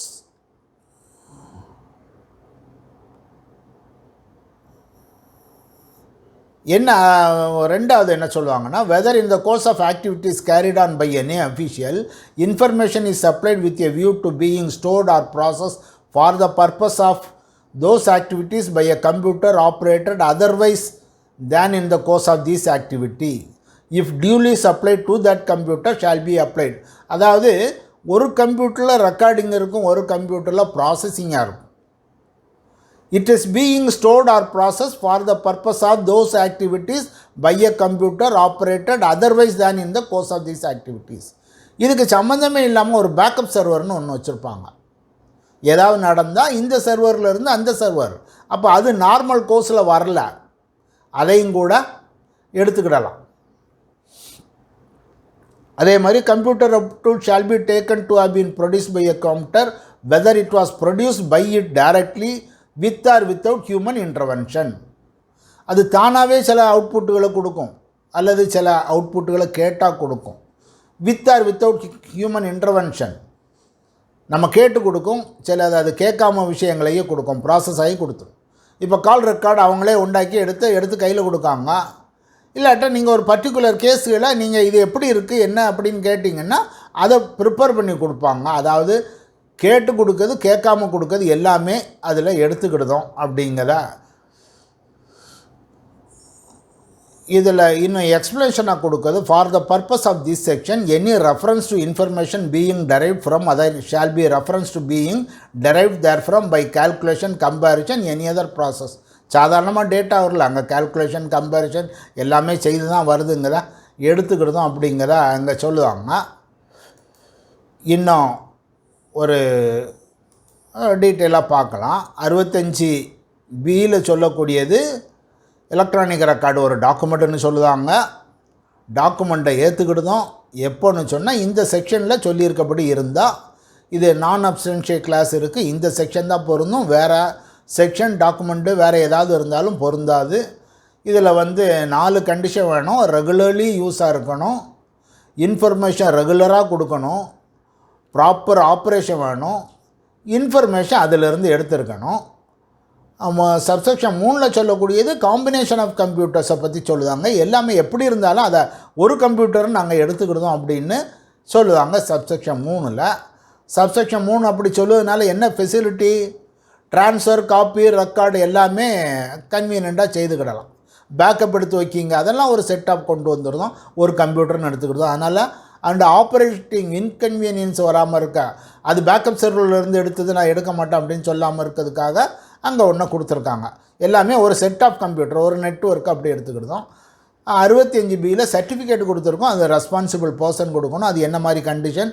A: என்ன ரெண்டாவது என்ன சொல்லுவாங்கன்னா, whether in the course of activities carried on by any official, information is supplied with a view to being stored or process for the purpose of those activities by a computer operated otherwise than in the course of this activity, if duly supplied to that computer shall be applied. அதாவது ஒரு கம்ப்யூட்டரில் recording இருக்கும், ஒரு கம்ப்யூட்டரில் ப்ராசஸிங்காக இருக்கும். It is being stored or processed for the purpose of those activities by a computer operated otherwise than in the course of these activities. இதுக்கு சம்மந்தமே இல்லாமல் ஒரு பேக்கப் சர்வர்னு ஒன்று வச்சுருப்பாங்க. ஏதாவது நடந்தால் இந்த சர்வர்லேருந்து அந்த சர்வர், அப்போ அது நார்மல் கோர்ஸில் வரல, அதையும் கூட எடுத்துக்கிடலாம். அதே மாதிரி கம்ப்யூட்டர் அப்டூல் shall be taken to have been produce by a computer whether it was produced by it directly with or without human intervention. அது தானாகவே சில அவுட்புட்டுகளை கொடுக்கும், அல்லது சில அவுட்புட்டுகளை கேட்டால் கொடுக்கும். With or without human intervention நம்ம கேட்டு கொடுக்கும், சில அது கேட்காம விஷயங்களையும் கொடுக்கும், ப்ராசஸ் ஆகி கொடுத்துரும். இப்போ கால் ரெக்கார்டு அவங்களே உண்டாக்கி எடுத்து கையில் கொடுக்காங்க. இல்லாட்டா நீங்கள் ஒரு பர்டிகுலர் கேஸுகளை நீங்கள் இது எப்படி இருக்குது என்ன அப்படின்னு கேட்டிங்கன்னா அதை ப்ரிப்பேர் பண்ணி கொடுப்பாங்க. அதாவது கேட்டு கொடுக்குறது கேட்காம கொடுக்குறது எல்லாமே அதில் எடுத்துக்கிடுதோம் அப்படிங்கிற இதில் இன்னும் எக்ஸ்ப்ளனேஷனாக கொடுக்குறது. For the purpose of this section any reference to information being derived from other shall be reference to being derived therefrom by calculation comparison any other process. சாதாரணமாக டேட்டா வரல, அங்கே கால்குலேஷன் கம்பேரிசன் எல்லாமே செய்து தான் வருதுங்கிறத எடுத்துக்கிடுதோம் அப்படிங்கிறத அங்கே சொல்லுவாங்க. இன்னும் ஒரு டீட்டெயிலாக பார்க்கலாம். 65B சொல்லக்கூடியது எலக்ட்ரானிக் ரெக்கார்டு ஒரு டாக்குமெண்ட்டுன்னு சொல்லுவாங்க. டாக்குமெண்ட்டை ஏற்றுக்கிடுதோம் எப்போன்னு சொன்னால் இந்த செக்ஷனில் சொல்லியிருக்கப்படி இருந்தால், இது நான் அப்சன்ஷியல் கிளாஸ் இருக்குது, இந்த செக்ஷன் தான் பொருந்தும், வேறு செக்ஷன் டாக்குமெண்ட்டு வேறு ஏதாவது இருந்தாலும் பொருந்தாது. இதில் 4 கண்டிஷன் வேணும். ரெகுலர்லி யூஸாக இருக்கணும், இன்ஃபர்மேஷன் ரெகுலராக கொடுக்கணும், ப்ராப்பர் ஆப்ரேஷன் வேணும், இன்ஃபர்மேஷன் அதிலிருந்து எடுத்துருக்கணும். சப்செக்ஷன் 3 சொல்லக்கூடியது காம்பினேஷன் ஆஃப் கம்ப்யூட்டர்ஸை பற்றி சொல்லுவாங்க. எல்லாமே எப்படி இருந்தாலும் அதை ஒரு கம்ப்யூட்டர்னு நாங்கள் எடுத்துக்கிடுதோம் அப்படின்னு சொல்லுவாங்க சப்செக்ஷன் 3. சப்செக்ஷன் 3 அப்படி சொல்லுவதனால என்ன ஃபெசிலிட்டி, ட்ரான்ஸ்ஃபர் காப்பி ரெக்கார்டு எல்லாமே கன்வீனியண்ட்டாக செய்துக்கிடலாம். பேக்கப் எடுத்து வைக்கிங்க, அதெல்லாம் ஒரு செட்டப் கொண்டு வந்துடுதோம், ஒரு கம்ப்யூட்டர்னு எடுத்துக்கிடுதோம். அதனால் அந்த ஆப்ரேட்டிங் இன்கன்வீனியன்ஸ் வராமல் இருக்க, அது பேக்கப் சர்வர்லேருந்து எடுத்தது நான் எடுக்க மாட்டேன் அப்படின்னு சொல்லாமல் இருக்கிறதுக்காக அங்கே ஒன்று கொடுத்துருக்காங்க. எல்லாமே ஒரு செட் ஆஃப் கம்ப்யூட்டர், ஒரு நெட்வொர்க் அப்படி எடுத்துக்கிட்டோம். 65Bயில் சர்டிஃபிகேட் கொடுத்துருக்கோம், அது ரெஸ்பான்சிபிள் பர்சன் கொடுக்கணும். அது என்ன மாதிரி கண்டிஷன்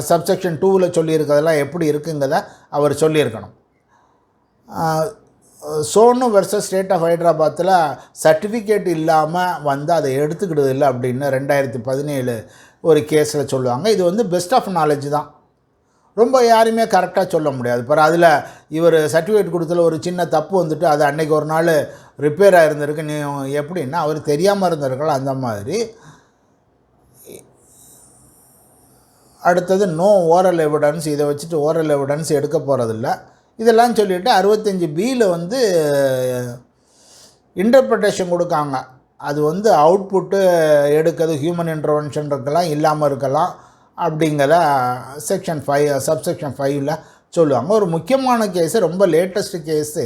A: சப்செக்ஷன் 2ல் சொல்லியிருக்கிறதெல்லாம் எப்படி இருக்குங்கிறத அவர் சொல்லியிருக்கணும். சோனு வெர்சஸ் ஸ்டேட் ஆஃப் ஹைதராபாத்தில் சர்டிஃபிகேட் இல்லாமல் அதை எடுத்துக்கிடுது இல்லை அப்படின்னு 2017 ஒரு கேஸில் சொல்லுவாங்க. இது பெஸ்ட் ஆஃப் நாலேஜ் தான், ரொம்ப யாருமே கரெக்டாக சொல்ல முடியாது. இப்போ அதில் இவர் சர்டிஃபிகேட் கொடுத்தல ஒரு சின்ன தப்பு அது அன்றைக்கி ஒரு நாள் ரிப்பேர் ஆகிருந்திருக்கு. நீ எப்படின்னா அவர் தெரியாமல் இருந்திருக்கலாம் அந்த மாதிரி. அடுத்தது நோ ஓரல் எவிடன்ஸ், இதை வச்சுட்டு ஓரல் எவிடன்ஸ் எடுக்க போகிறதில்ல இதெல்லாம் சொல்லிவிட்டு 65Bயில் இன்டர்பிரிட்டேஷன் கொடுக்காங்க. அது அவுட்புட்டு எடுக்கிறது ஹியூமன் இன்டர்வென்ஷன் இருக்கலாம், இல்லாமல் இருக்கலாம் அப்படிங்கிற செக்ஷன் 5 சப்செக்ஷன் 5ல் சொல்லுவாங்க. ஒரு முக்கியமான கேஸு, ரொம்ப லேட்டஸ்ட் கேஸு,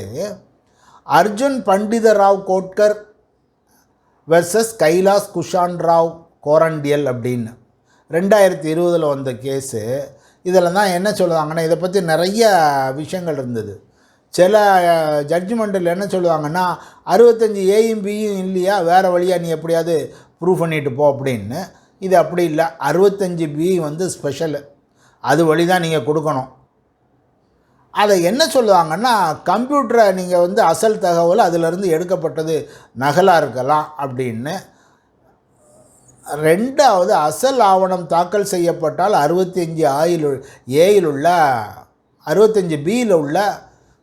A: அர்ஜுன் பண்டித ராவ் கோட்கர் வெர்சஸ் கைலாஸ் குஷான் ராவ் கோரண்டியல் அப்படின்னு 2020 வந்த கேஸு. இதில் தான் என்ன சொல்லுவாங்கன்னா, இதை பற்றி நிறைய விஷயங்கள் இருந்தது. சில ஜட்ஜ்மெண்ட்டில் என்ன சொல்லுவாங்கன்னா, 65Aயும் Bயும் இல்லையா, வேறு வழியாக நீ எப்படியாவது ப்ரூவ் பண்ணிட்டு போ அப்படின்னு. இது அப்படி இல்லை, 65B ஸ்பெஷலு, அது வழி தான் நீங்கள் கொடுக்கணும். அதை என்ன சொல்லுவாங்கன்னா, கம்ப்யூட்டரை நீங்கள் அசல் தகவல் அதிலிருந்து எடுக்கப்பட்டது நகலாக இருக்கலாம் அப்படின்னு. ரெண்டாவது அசல் ஆவணம் தாக்கல் செய்யப்பட்டால் 65 ஏயில் உள்ள 65 பியில் உள்ள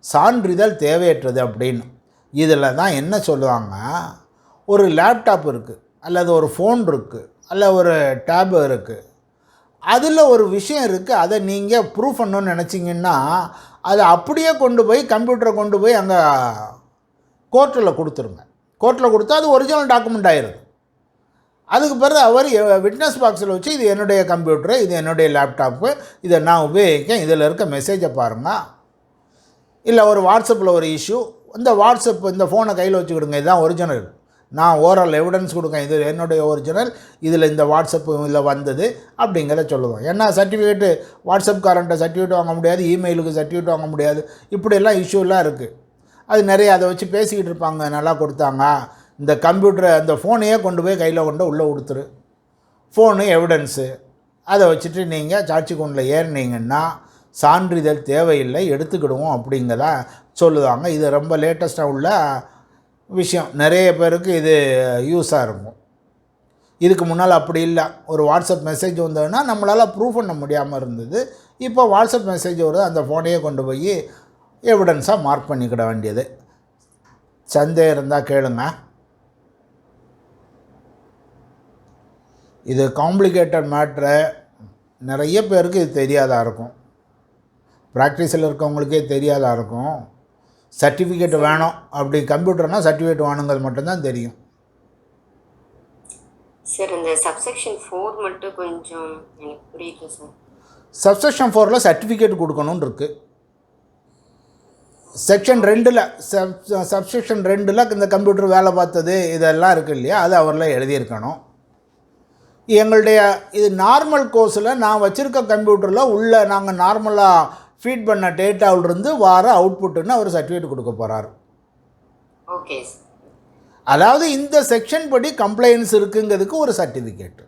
A: சான்றிதழ் தேவையற்றது அப்படின்னு. இதில் தான் என்ன சொல்லுவாங்க, ஒரு லேப்டாப் இருக்குது அல்லது ஒரு ஃபோன் இருக்குது அல்ல ஒரு டேப் இருக்குது, அதில் ஒரு விஷயம் இருக்குது, அதை நீங்கள் ப்ரூஃப் பண்ணணும்னு நினச்சிங்கன்னா அதை அப்படியே கொண்டு போய் கம்ப்யூட்டரை கொண்டு போய் அங்கே கோர்ட்டில் கொடுத்துருங்க. கோர்ட்டில் கொடுத்தா அது ஒரிஜினல் டாக்குமெண்ட் ஆயிடுது. அதுக்கு பிறகு அவர் விட்னஸ் பாக்ஸில் வச்சு இது என்னுடைய கம்ப்யூட்டரு, இது என்னுடைய லேப்டாப்பு, இதை நான் உபயோகிக்கேன், இதில் இருக்க மெசேஜை பாருங்கள். இல்லை ஒரு வாட்ஸ்அப்பில் ஒரு இஷ்யூ, இந்த வாட்ஸ்அப் இந்த ஃபோனை கையில் வச்சுக்கிடுங்க, இதுதான் ஒரிஜினல், நான் ஓரல் எவிடன்ஸ் கொடுக்கேன், இது என்னுடைய ஒரிஜினல், இதில் இந்த வாட்ஸ்அப்பு இதில் வந்தது அப்படிங்கிறத சொல்லுவோம். ஏன்னா சர்டிஃபிகேட்டு வாட்ஸ்அப்காரன்ட்ட சர்டிஃபிகேட் வாங்க முடியாது, இமெயிலுக்கு சர்டிஃபிகேட் வாங்க முடியாது, இப்படியெல்லாம் இஷ்யூலாம் இருக்குது. அது நிறைய அதை வச்சு பேசிக்கிட்டு இருப்பாங்க. நல்லா கொடுத்தாங்க, இந்த கம்ப்யூட்டரை அந்த ஃபோனையே கொண்டு போய் கையில் கொண்டு உள்ளே கொடுத்துரு, ஃபோனு எவிடன்ஸு, அதை வச்சுட்டு நீங்கள் சாட்சி கொண்டில் ஏறினீங்கன்னா சான்றிதழ் தேவையில்லை, எடுத்துக்கிடுவோம் அப்படிங்கிறத சொல்லுவாங்க. இது ரொம்ப லேட்டஸ்ட்டாக உள்ள விஷயம், நிறைய பேருக்கு இது யூஸாக இருக்கும். இதுக்கு முன்னால் அப்படி இல்லை. ஒரு வாட்ஸ்அப் மெசேஜ் வந்ததுன்னா நம்மளால் ப்ரூவ் பண்ண முடியாமல் இருந்தது. இப்போ வாட்ஸ்அப் மெசேஜ் வருது, அந்த ஃபோனையே கொண்டு போய் எவிடன்ஸாக மார்க் பண்ணிக்கிட வேண்டியது. சந்தேகம் இருந்தால் கேளுங்க. இது காம்ப்ளிகேட்டட் மேட்ரு, நிறைய பேருக்கு இது தெரியாதா இருக்கும், ப்ராக்டிஸில் இருக்கவங்களுக்கே தெரியாதா இருக்கும். சர்டிஃபிகேட் வேணும், அப்படி கம்ப்யூட்டர்னால் சர்டிஃபிகேட் வேணுங்கிறது மட்டும்தான் தெரியும்.
C: சார் இந்த சப்செக்ஷன் 4 மட்டும் கொஞ்சம் எனக்கு புரியல சார்.
A: சப்செக்ஷன் 4ல் சர்டிஃபிகேட் கொடுக்கணும்னு இருக்குது. செக்ஷன் 2ல் சப்செக்ஷன் 2ல் இந்த கம்ப்யூட்டர் வேலை பார்த்தது இதெல்லாம் இருக்குது இல்லையா, அது அவரில் எழுதியிருக்கணும். எங்களுடைய இது நார்மல் கோர்ஸில் நான் வச்சுருக்க கம்ப்யூட்டரில் உள்ள நாங்கள் நார்மலாக ஃபீட் பண்ண டேட்டாவிலிருந்து வார அவுட்புட்டுன்னு அவர் சர்டிஃபிகேட் கொடுக்க போகிறார்.
C: ஓகே.
A: அதாவது இந்த செக்ஷன் படி கம்ப்ளைண்ட்ஸ் இருக்குங்கிறதுக்கு ஒரு சர்டிஃபிகேட்.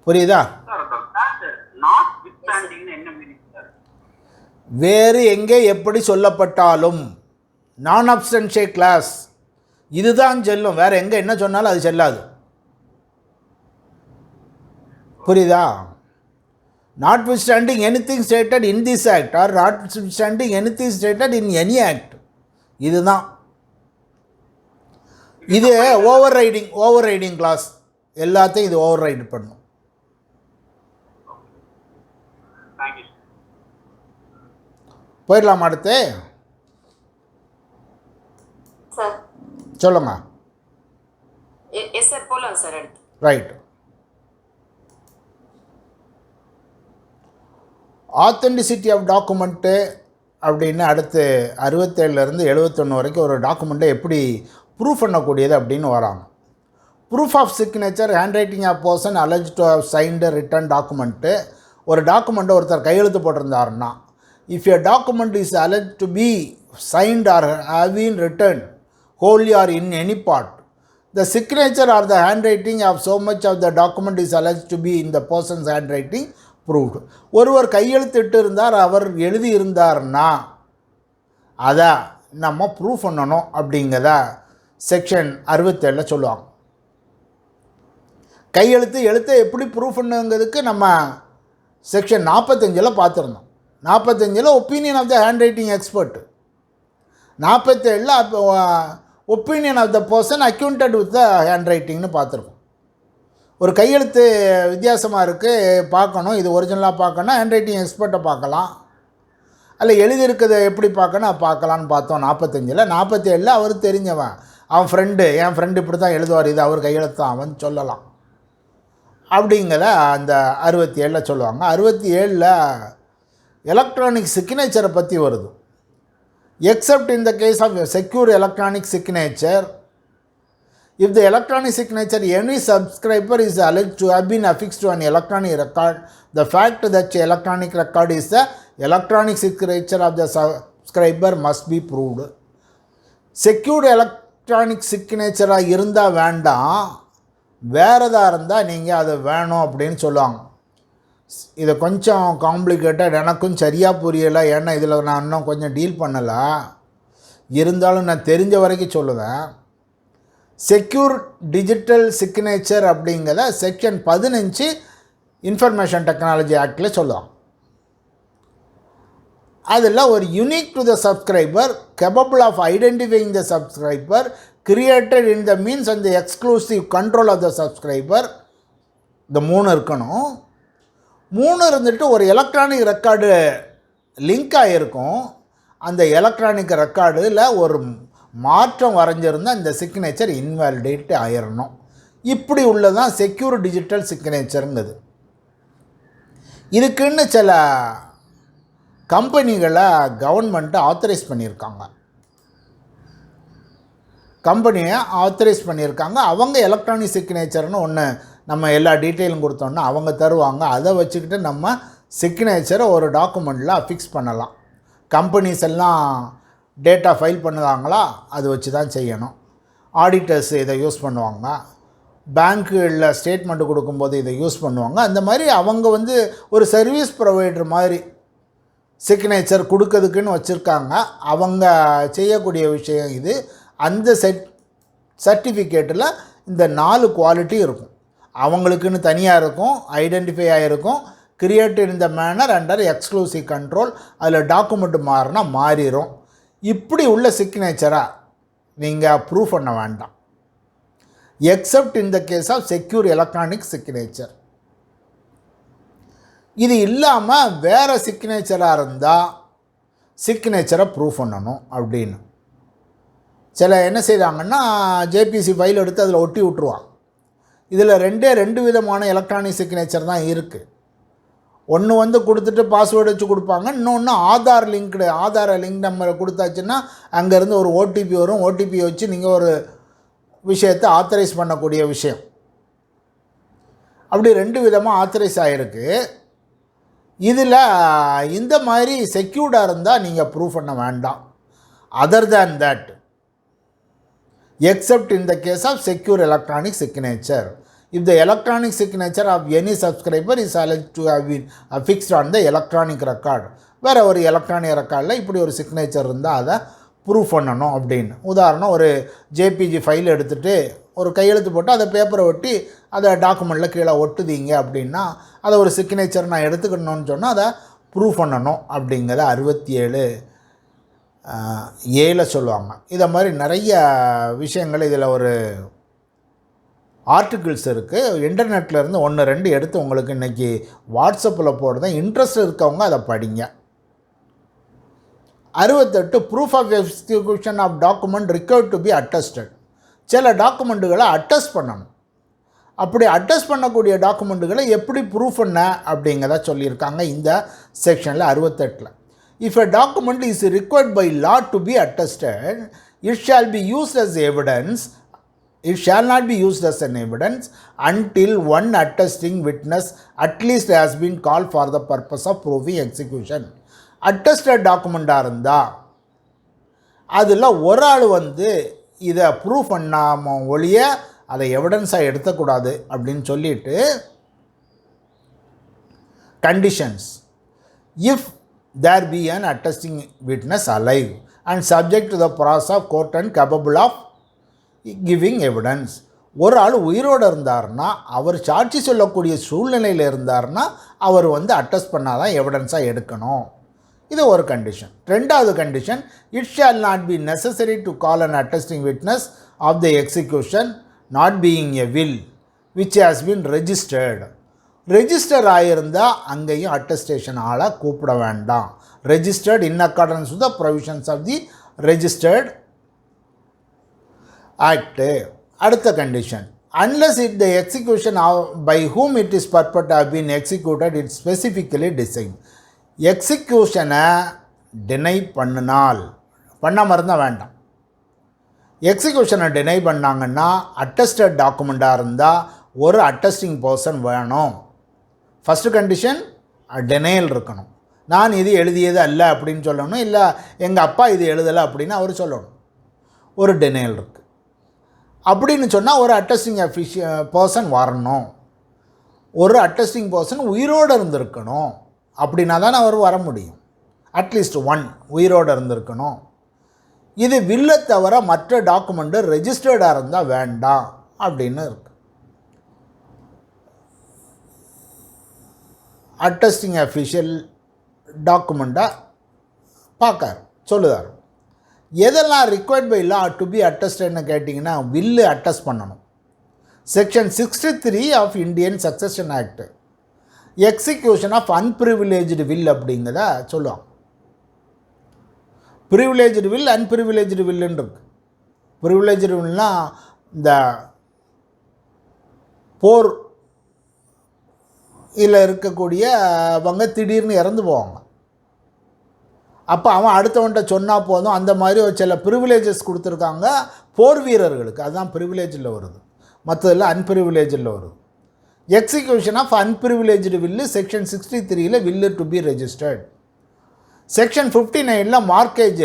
A: புரியுதா? வேறு எங்கே எப்படி சொல்லப்பட்டாலும் நான் அப்சன்ஷே கிளாஸ் இதுதான் செல்லும், வேறு எங்கே என்ன சொன்னாலும் அது செல்லாது. புரியுதா? notwithstanding anything stated in this act or notwithstanding anything stated in any act, இதுதான். இது ஓவர் ரைடிங் கிளாஸ், எல்லாத்தையும் இது ஓவர் ரைடு பண்ணும். போயிடலாம் அடுத்து.
C: சார்
A: சொல்லுங்க.
C: எஸ் சார், போகலாம் சார் அடுத்து.
A: ரைட். ஆத்தென்டிசிட்டி ஆஃப் டாக்குமெண்ட்டு அப்படின்னு அடுத்து 67லேருந்து 71 வரைக்கும் ஒரு டாக்குமெண்ட்டை எப்படி ப்ரூஃப் பண்ணக்கூடியது அப்படின்னு வராங்க. Proof of signature, hand writing of person allege to have signed written document. ஒரு டாக்குமெண்ட்டை ஒருத்தர் கையெழுத்து போட்டிருந்தாருன்னா, if a document is allege to be signed or have been written wholly or in any part, the signature or the handwriting of so much of the document is alleged to be in the person's handwriting proved. ஒருவர் கையெழுத்திட்டு இருந்தார், அவர் எழுதி இருந்தார்னா அதை நம்ம prove பண்ணணும் அப்படிங்கிறத section 67 சொல்லுவாங்க. எழுத்தை எப்படி ப்ரூவ் பண்ணுங்கிறதுக்கு நம்ம செக்ஷன் 45 பார்த்துருந்தோம். 45 opinion of the hand writing expert, 47 opinion of the person acquainted with the hand ரைட்டிங்னு பார்த்துருக்கோம். ஒரு கையெழுத்து வித்தியாசமாக இருக்குது, பார்க்கணும், இது ஒரிஜினலாக பார்க்கணும், ஹேண்ட் ரைட்டிங் எக்ஸ்பர்ட்டை பார்க்கலாம், அல்ல எழுதியிருக்கிறத எப்படி பார்க்கணும் பார்க்கலான்னு பார்த்தோம் 45. 47 அவர் தெரிஞ்சவன், அவன் ஃப்ரெண்டு, என் ஃப்ரெண்டு இப்படி தான் எழுதுவார், இது அவர் கையெழுத்தான் அவன் சொல்லலாம் அப்படிங்கிறத அந்த 67 சொல்லுவாங்க. 67 எலக்ட்ரானிக் சிக்னேச்சரை பற்றி வருது. Except in the case of secure electronic signature, if the electronic signature any subscriber is alleged to have been affixed to an electronic record, the fact that the electronic record is the electronic signature of the subscriber must be proved. Secured electronic signature இருந்தால் வேண்டாம், வேறு எதாக இருந்தால் நீங்கள் அதை வேணும் அப்படின்னு சொல்லுவாங்க. இதை கொஞ்சம் காம்ப்ளிகேட்டட், எனக்கும் சரியாக புரியலை, ஏன்னா இதில் நான் இன்னும் கொஞ்சம் டீல் பண்ணலை, இருந்தாலும் நான் தெரிஞ்ச வரைக்கும் சொல்லுவேன். செக்யூர் டிஜிட்டல் சிக்னேச்சர் அப்படிங்கிறத செக்ஷன் 15 இன்ஃபர்மேஷன் டெக்னாலஜி ஆக்டில் சொல்லுவாங்க. அதில் ஒரு unique to the subscriber, capable of identifying the subscriber, created in the means and the exclusive control of the subscriber, இந்த 3 இருக்கணும். 3 இருந்துட்டு ஒரு எலக்ட்ரானிக் ரெக்கார்டு லிங்க் ஆகிருக்கும். அந்த எலக்ட்ரானிக் ரெக்கார்டில் ஒரு மாற்றம் வரைஞ்சிருந்தால் இந்த சிக்னேச்சர் இன்வாலிடேட் ஆயிடணும். இப்படி உள்ளதான் செக்யூர் டிஜிட்டல் சிக்னேச்சருங்கிறது. இதுக்குன்னு சில கம்பெனிகளை கவர்மெண்ட்டை ஆத்தரைஸ் பண்ணியிருக்காங்க. கம்பெனியை ஆத்தரைஸ் பண்ணியிருக்காங்க. அவங்க எலக்ட்ரானிக் சிக்னேச்சர்னு ஒன்று நம்ம எல்லா டீட்டெயிலும் கொடுத்தோன்னா அவங்க தருவாங்க. அதை வச்சுக்கிட்டு நம்ம சிக்னேச்சரை ஒரு டாக்குமெண்ட்டில் அஃபிக்ஸ் பண்ணலாம். கம்பெனிஸ் எல்லாம் டேட்டா ஃபைல் பண்ணுவாங்களா, அது வச்சு தான் செய்யணும். ஆடிட்டர்ஸ் இதை யூஸ் பண்ணுவாங்க. பேங்க்குகளில் ஸ்டேட்மெண்ட்டு கொடுக்கும்போது இதை யூஸ் பண்ணுவாங்க. அந்த மாதிரி அவங்க ஒரு சர்வீஸ் ப்ரொவைடர் மாதிரி சிக்னேச்சர் கொடுக்கறதுக்குன்னு வச்சுருக்காங்க. அவங்க செய்யக்கூடிய விஷயம் இது. அந்த சர்டிஃபிகேட்டில் இந்த 4 குவாலிட்டி இருக்கும். அவங்களுக்குன்னு தனியாக இருக்கும், ஐடென்டிஃபை ஆகிருக்கும், created in the manner under exclusive control, அதில் டாக்குமெண்ட் மாறினா மாறிடும். இப்படி உள்ள சிக்னேச்சராக நீங்கள் ப்ரூவ் பண்ண வேண்டாம், except in the case of secure electronic signature. இது இல்லாமல் வேறு சிக்னேச்சராக இருந்தால் சிக்னேச்சரை ப்ரூவ் பண்ணணும் அப்படின்னு சில என்ன செய்கிறாங்கன்னா, ஜேபிசி ஃபைல் எடுத்து அதில் ஒட்டி விட்ருவான். இதில் 2 விதமான எலக்ட்ரானிக் சிக்னேச்சர் தான் இருக்குது. ஒன்று கொடுத்துட்டு பாஸ்வேர்டு வச்சு கொடுப்பாங்க. இன்னொன்று ஆதார் லிங்க் நம்பரை கொடுத்தாச்சுன்னா அங்கேருந்து ஒரு ஓடிபி வரும். ஓடிபி வச்சு நீங்கள் ஒரு விஷயத்தை ஆத்தரைஸ் பண்ணக்கூடிய விஷயம். அப்படி 2 விதமாக ஆத்தரைஸ் ஆகிருக்கு. இதில் இந்த மாதிரி செக்யூர்டாக இருந்தால் நீங்கள் ப்ரூவ் பண்ண வேண்டாம். Other than that, except in the case of secure electronic signature, if the electronic signature of any subscriber is alleged to have been affixed on the electronic record, வேறு ஒரு எலக்ட்ரானிக் ரெக்கார்டில் இப்படி ஒரு சிக்னேச்சர் இருந்தால் அதை prove பண்ணணும் அப்படின்னு. உதாரணம், ஒரு ஜேபிஜி ஃபைல் எடுத்துகிட்டு ஒரு கையெழுத்து போட்டு அதை பேப்பரை ஒட்டி அதை டாக்குமெண்ட்டில் கீழே ஒட்டுதீங்க அப்படின்னா அதை ஒரு சிக்னேச்சர் நான் எடுத்துக்கணும்னு சொன்னால் அதை ப்ரூவ் பண்ணணும் அப்படிங்கிறத 67(a) சொல்லுவாங்க. இதை மாதிரி நிறைய விஷயங்கள் இதில் ஒரு ஆர்டிகிள்ஸ் இருக்குது. இன்டர்நெட்லேருந்து 1-2 எடுத்து உங்களுக்கு இன்றைக்கி வாட்ஸ்அப்பில் போடுறேன். இன்ட்ரெஸ்ட் இருக்கவங்க அதை படிங்க. 68 proof of execution of document required to be attested. சில டாக்குமெண்ட்டுகளை அட்டஸ்ட் பண்ணணும். அப்படி அட்டஸ்ட் பண்ணக்கூடிய டாக்குமெண்ட்டுகளை எப்படி ப்ரூஃப் பண்ண அப்படிங்கிறத சொல்லியிருக்காங்க இந்த செக்ஷனில் 68. If a document is required by law to be attested, it shall be used as evidence. It shall not be used as an evidence until one attesting witness at least has been called for the purpose of proving execution. Attested document-ஆக இருந்தால் அதில் ஒரு ஆள் இதை prove பண்ணாமல் ஒழிய அதை எவிடன்ஸாக எடுக்கக்கூடாது அப்படின்னு சொல்லிட்டு conditions. If there be an attesting witness alive and subject to the process of court and capable of giving evidence. ஒரு ஆள் உயிரோடு இருந்தார்னா, அவர் சாட்சி சொல்லக்கூடிய சூழ்நிலையில் இருந்தார்னா அவர் அட்டஸ்ட் பண்ணாதான் எவிடன்ஸாக எடுக்கணும். இது ஒரு கண்டிஷன். 2வது condition, it shall not be necessary to call an attesting witness of the execution not being a will which has been registered. Register ஆகியிருந்தால் அங்கேயும் அட்டஸ்டேஷன் ஆளை கூப்பிட வேண்டாம். Registered in accordance with the provisions of the registered act. அடுத்த condition, unless it the execution by whom it is purport have been executed it specifically design. எக்ஸிக்யூஷனை டினை பண்ணாமல் இருந்தால் வேண்டாம். எக்ஸிக்யூஷனை டினை பண்ணாங்கன்னா அட்டஸ்டட் டாக்குமெண்ட்டாக இருந்தால் ஒரு அட்டஸ்டிங் பர்சன் வேணும். ஃபஸ்ட்டு கண்டிஷன் டெனையல் இருக்கணும். நான் இது எழுதியது அல்ல அப்படின்னு சொல்லணும். இல்லை எங்கள் அப்பா இது எழுதலை அப்படின்னு அவர் சொல்லணும். ஒரு டெனையல் இருக்குது அப்படின்னு சொன்னால் ஒரு அட்டஸ்டிங் பர்சன் வரணும். ஒரு அட்டஸ்டிங் பர்சன் உயிரோடு இருந்திருக்கணும். அப்படின்னா தான் அவர் வர முடியும். அட்லீஸ்ட் 1 உயிரோடு இருந்திருக்கணும். இது வில்லை தவிர மற்ற டாக்குமெண்ட்டு ரெஜிஸ்டர்டாக இருந்தால் வேண்டாம் அப்படின்னு இருக்கு. அட்டஸ்டிங் அஃபிஷியல் டாக்குமெண்ட்டாக பார்க்கார் சொல்லுதார். எதெல்லாம் required by law to be அட்டஸ்டட்னு கேட்டிங்கன்னா வில்லு அட்டஸ்ட் பண்ணணும். Section 63 of Indian succession act execution of unprivileged will அப்படிங்கிறத சொல்லுவாங்க. ப்ரிவிலேஜ்டு வில் அன்பிரிவிலேஜ்டு வில்லுன்னு இருக்கு. ப்ரிவிலேஜ்டு வில்னால் இந்த போர் இதில் இருக்கக்கூடியவங்க திடீர்னு இறந்து போவாங்க. அப்போ அவன் அடுத்தவன்கிட்ட சொன்னால் போதும். அந்த மாதிரி ஒரு சில ப்ரிவிலேஜஸ் கொடுத்துருக்காங்க போர் வீரர்களுக்கு. அதுதான் ப்ரிவிலேஜில் வருது, மற்றதில் அன்பிரிவிலேஜில் வருது. எக்ஸிக்யூஷன் ஆஃப் அன்பிரிவிலேஜ்டு வில்லு section 63 will to be registered. Section 59 mortgage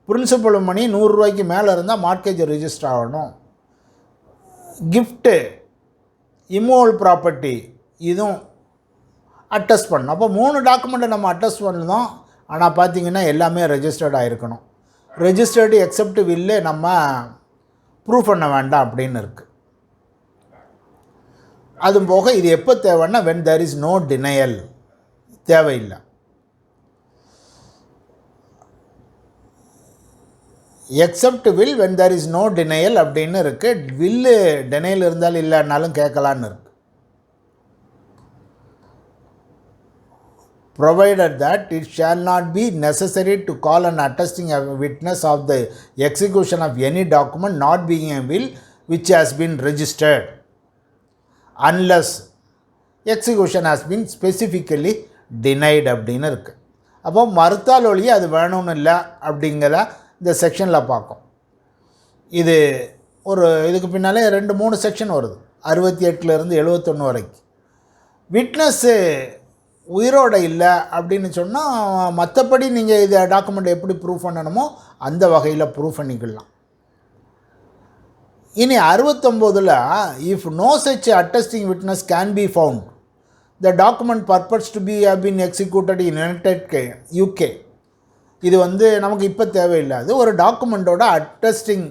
A: principal money 100 ரூபாய்க்கு மேலே இருந்தால் மார்க்கேஜ் ரெஜிஸ்டர் ஆகணும். கிஃப்ட்டு, இம்மூவல் ப்ராப்பர்ட்டி இதுவும் அட்டஸ்ட் பண்ணணும். அப்போ 3 டாக்குமெண்ட்டை நம்ம அட்டஸ்ட் பண்ணணும். ஆனால் பார்த்திங்கன்னா எல்லாமே ரெஜிஸ்டர்ட் ஆகிருக்கணும். ரெஜிஸ்டர்டு எக்ஸப்ட் வில்லே நம்ம ப்ரூவ் பண்ண வேண்டாம் அப்படின்னு இருக்குது. அதுவும் போக இது எப்போ தேவைன்னா when there is no denial, தேவையில்லை. Accept will when there is no denial அப்படின்னு இருக்குது. வில்லு டெனைல் இருந்தாலும் இல்லைன்னாலும் கேட்கலான்னு இருக்குது. provided that it shall not be necessary to call an attesting witness of the execution of any document not being a will which has been registered unless execution has been specifically denied அப்படின்னு இருக்குது. அப்போ மறுத்தால் ஒழிய அது வேணும்னு இல்லை அப்படிங்கிறத இந்த செக்ஷனில் பார்க்கும். இது ஒரு இதுக்கு பின்னாலே 2-3 செக்ஷன் வருது, 68 71 வரைக்கும். விட்னஸ்ஸு உயிரோடு இல்லை அப்படின்னு சொன்னால் மற்றபடி நீங்கள் இதை டாக்குமெண்ட் எப்படி ப்ரூவ் பண்ணணுமோ அந்த வகையில் ப்ரூவ் பண்ணிக்கலாம். இனி 69 if no such attesting witness can be found the document purports to be have been executed in UK. இது நமக்கு இப்போ தேவையில்லாது. ஒரு டாக்குமெண்ட்டோட அட்டஸ்டிங்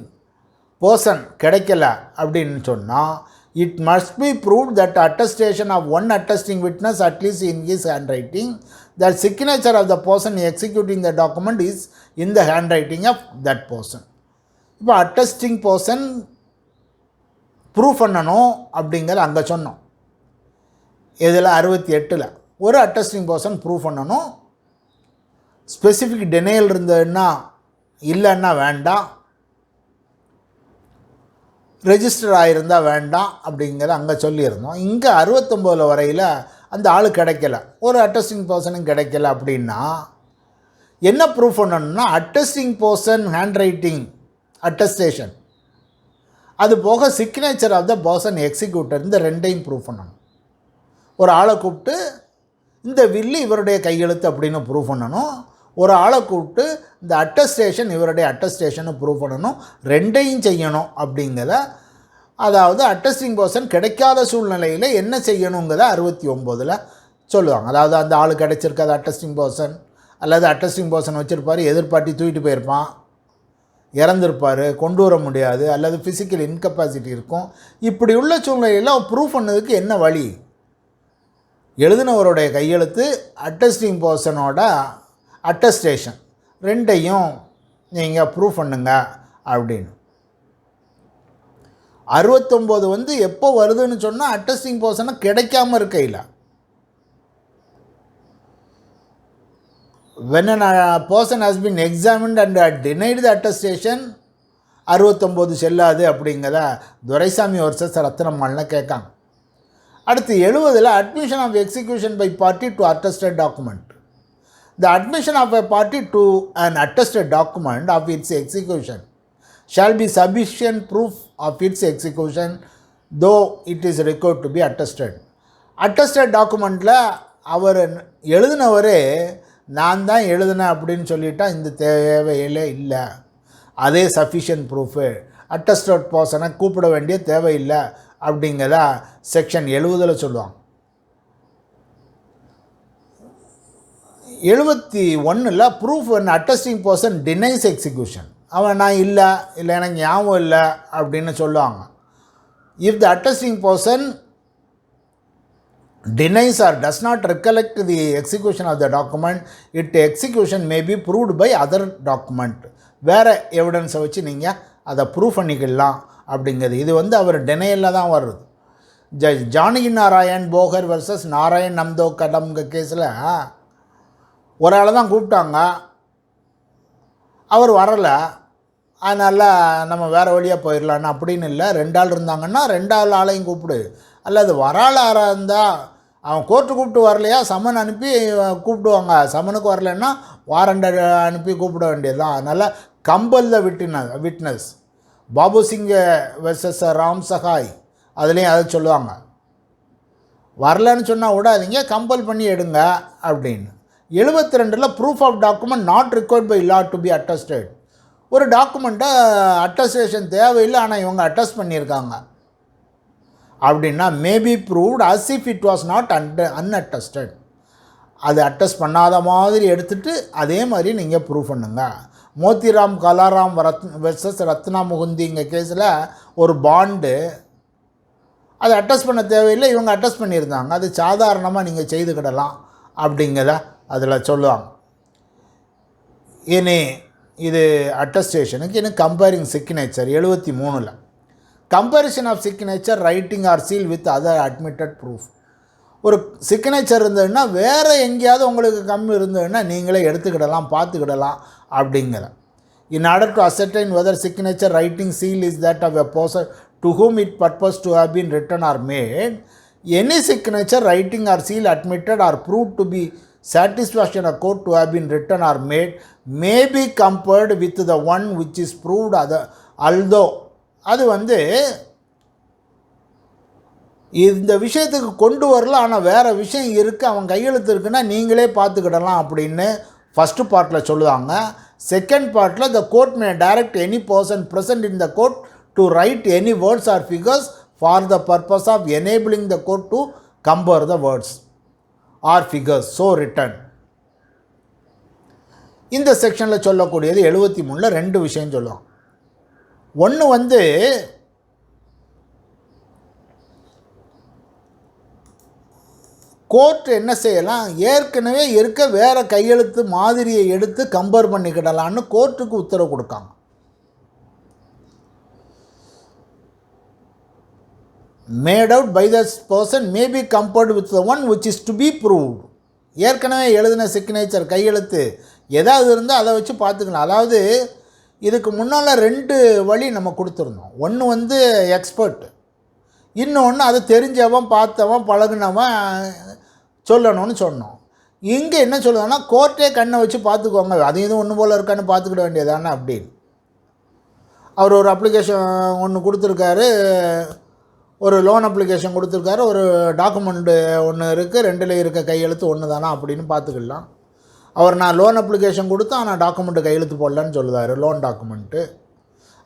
A: பர்சன் கிடைக்கல அப்படின்னு சொன்னால் it must be proved that attestation of one attesting witness at least in his handwriting, that signature of the person executing the document is in the handwriting of that person. இப்போ attesting person prove பண்ணணும் அப்படிங்கிற அங்கே சொன்னோம். இதில் 68 ஒரு attesting person prove பண்ணணும். Specific டெனையல் இருந்ததுன்னா இல்லைன்னா வேண்டாம், ரெஜிஸ்டர் ஆகிருந்தால் வேண்டாம் அப்படிங்கிறத அங்கே சொல்லியிருந்தோம். இங்கே 69 வரையில் அந்த ஆள் கிடைக்கல, ஒரு அட்டஸ்டிங் பர்சனும் கிடைக்கல அப்படின்னா என்ன ப்ரூஃப் பண்ணணும்னா attesting person handwriting attestation, அது போக signature of the person executor, இந்த ரெண்டையும் ப்ரூவ் பண்ணணும். ஒரு ஆளை கூப்பிட்டு இந்த வில்லு இவருடைய கையெழுத்து அப்படின்னு ப்ரூவ் பண்ணணும். ஒரு ஆளை கூப்பிட்டு இந்த அட்டஸ்டேஷன் இவருடைய அட்டஸ்டேஷனை ப்ரூவ் பண்ணணும். ரெண்டையும் செய்யணும் அப்படிங்கிறத, அதாவது அட்டஸ்டிங் பர்சன் கிடைக்காத சூழ்நிலையில் என்ன செய்யணுங்கிறத 69 சொல்லுவாங்க. அதாவது அந்த ஆள் கிடைச்சிருக்காது அட்டஸ்டிங் பர்சன், அல்லது அட்டஸ்டிங் பர்சன் வச்சுருப்பார், எதிர்பார்ட்டி தூக்கிட்டு போயிருப்பான், இறந்துருப்பார், கொண்டு வர முடியாது, அல்லது ஃபிசிக்கல் இன்கப்பாசிட்டி இருக்கும். இப்படி உள்ள சூழ்நிலையில் ப்ரூவ் பண்ணதுக்கு என்ன வழி? எழுதினவருடைய கையெழுத்து, அட்டஸ்டிங் பர்சனோட அட்டஸ்டேஷன், ரெண்டையும் நீங்கள் ப்ரூவ் பண்ணுங்க அப்படின்னு. 69 எப்போ வருதுன்னு சொன்னால் அட்டஸ்டிங் பர்சனை கிடைக்காம இருக்கையில். when a person has been examined and denied the attestation 69 செல்லாது அப்படிங்கிறத துரைசாமி வர்சஸ் ரத்னம்மாள்னு கேட்காங்க. அடுத்து 70 admission of execution by party to attested document. The admission of a party to an attested document of its execution shall be sufficient proof of its execution, though it is required to be attested. Attested documentல அவர் எழுதினவரே நான் தான் எழுதினேன் அப்படின்னு சொல்லிட்டா இந்த தேவையில்லை இல்லை, அதே sufficient proof. Attested பர்சனை கூப்பிட வேண்டிய தேவையில்லை அப்படிங்கிறத செக்ஷன் 70 சொல்லுவாங்க. 71 proof when attesting person denies execution. அவன் நான் இல்லை எனக்கு ஞாபகம் இல்லை அப்படின்னு சொல்லுவாங்க. If the attesting person denies or does not recollect the execution of the document, execution may be proved by other document. வேறு எவிடன்ஸை வச்சு நீங்கள் அதை ப்ரூவ் பண்ணிக்கலாம் அப்படிங்கிறது. இது அவர் டெனையில் தான் வருது. ஜானகி நாராயண் போகர் வர்சஸ் நாராயண் நம்தோ கடம்ங்க கேஸில் ஒரு ஆளை தான் கூப்பிட்டாங்க, அவர் வரலை, அதனால் நம்ம வேறு வழியாக போயிடலான்னு அப்படின்னு இல்லை. 2 ஆள் இருந்தாங்கன்னா 2 ஆளையும் கூப்பிடு, அல்லது வராளாராக இருந்தால் அவன் கோர்ட்டு கூப்பிட்டு வரலையா சமன் அனுப்பி கூப்பிடுவாங்க, சமனுக்கு வரலைன்னா வாரண்ட் அனுப்பி கூப்பிட வேண்டியது தான். அதனால் கம்பல் த விட்னஸ். பாபு சிங் வெர்சஸ் ராம் சகாய் அதுலேயும் அதை சொல்லுவாங்க, வரலன்னு சொன்னால் விடாதீங்க, கம்பல் பண்ணி எடுங்க அப்படின்னு. 72 proof of document not required by law to be attested. ஒரு டாக்குமெண்ட்டை அட்டஸ்டேஷன் தேவையில்லை, ஆனால் இவங்க அட்டஸ்ட் பண்ணியிருக்காங்க அப்படின்னா maybe proved as if it was not unattested. அது அட்டஸ்ட் பண்ணாத மாதிரி எடுத்துகிட்டு அதே மாதிரி நீங்கள் ப்ரூவ் பண்ணுங்க. மோத்திராம் கலாராம் வெர்சஸ் ரத்னா முகுந்திங்க கேஸில் ஒரு பாண்டு அது அட்டஸ்ட் பண்ண தேவையில்லை, இவங்க அட்டஸ்ட் பண்ணியிருந்தாங்க, அது சாதாரணமாக நீங்கள் செய்துக்கிடலாம் அப்படிங்கிறத அதில் சொல்லுவாங்க. இனி இது அட்டஸ்டேஷனுக்கு இன்னும் comparing signature 73 comparison of signature writing or seal with other admitted proof. ஒரு சிக்னேச்சர் இருந்ததுன்னா வேறு எங்கேயாவது உங்களுக்கு கம்மி இருந்ததுன்னா நீங்களே எடுத்துக்கிடலாம், பார்த்துக்கிடலாம் அப்படிங்கிற. In order to ascertain whether signature writing seal is that of a person to whom it purpose to have been written or made, any signature writing or seal admitted or proved to be satisfaction of court to have been written or made may be compared with the one which is proved although அது இந்த விஷயத்துக்கு கொண்டு வரல, ஆனால் வேறு விஷயம் இருக்குது, அவன் கையெழுத்து இருக்குன்னா நீங்களே பார்த்துக்கிடலாம் அப்படின்னு ஃபஸ்ட்டு பார்ட்டில் சொல்லுவாங்க. செகண்ட் பார்ட்டில் the court May direct any person present in the court to write any words or figures for the purpose of enabling the court to compare the words or figures so written. இந்த செக்ஷனில் சொல்லக்கூடியது 73 2 விஷயம் சொல்லுவோம். ஒன்று court என்ன செய்யலாம், ஏற்கனவே இருக்க வேறு கையெழுத்து மாதிரியை எடுத்து கம்பேர் பண்ணிக்கிடலான்னு கோர்ட்டுக்கு உத்தரவு கொடுக்காங்க. made out by this person may be compared with the one which is to be proved. ஏற்கனவே எழுதின சிக்னேச்சர் கையெழுத்து ஏதாவது இருந்தால் அதை வச்சு பார்த்துக்கலாம். அதாவது இதுக்கு முன்னால் 2 வழி நம்ம கொடுத்துருந்தோம். ஒன்று எக்ஸ்பர்ட், இன்னொன்று அது தெரிஞ்சவன் பார்த்தவன் பழகுனவன் சொல்லணும்னு சொன்னோம். இங்கே என்ன சொல்லுவாங்கன்னா கோர்ட்டே கண்ணை வச்சு பார்த்துக்கோங்க, அது எதுவும் ஒன்று போல் இருக்கான்னு பார்த்துக்கிட வேண்டியதானே அப்படின்னு. அவர் ஒரு அப்ளிகேஷன் ஒன்று கொடுத்துருக்காரு, ஒரு லோன் அப்ளிகேஷன் கொடுத்துருக்காரு, ஒரு டாக்குமெண்ட்டு ஒன்று இருக்குது, 2ல் இருக்க கையெழுத்து ஒன்று தானா அப்படின்னு பார்த்துக்கலாம். அவர் நான் லோன் அப்ளிகேஷன் கொடுத்தா ஆனால் டாக்குமெண்ட்டு கையெழுத்து போடலான்னு சொல்லுவார், லோன் டாக்குமெண்ட்டு.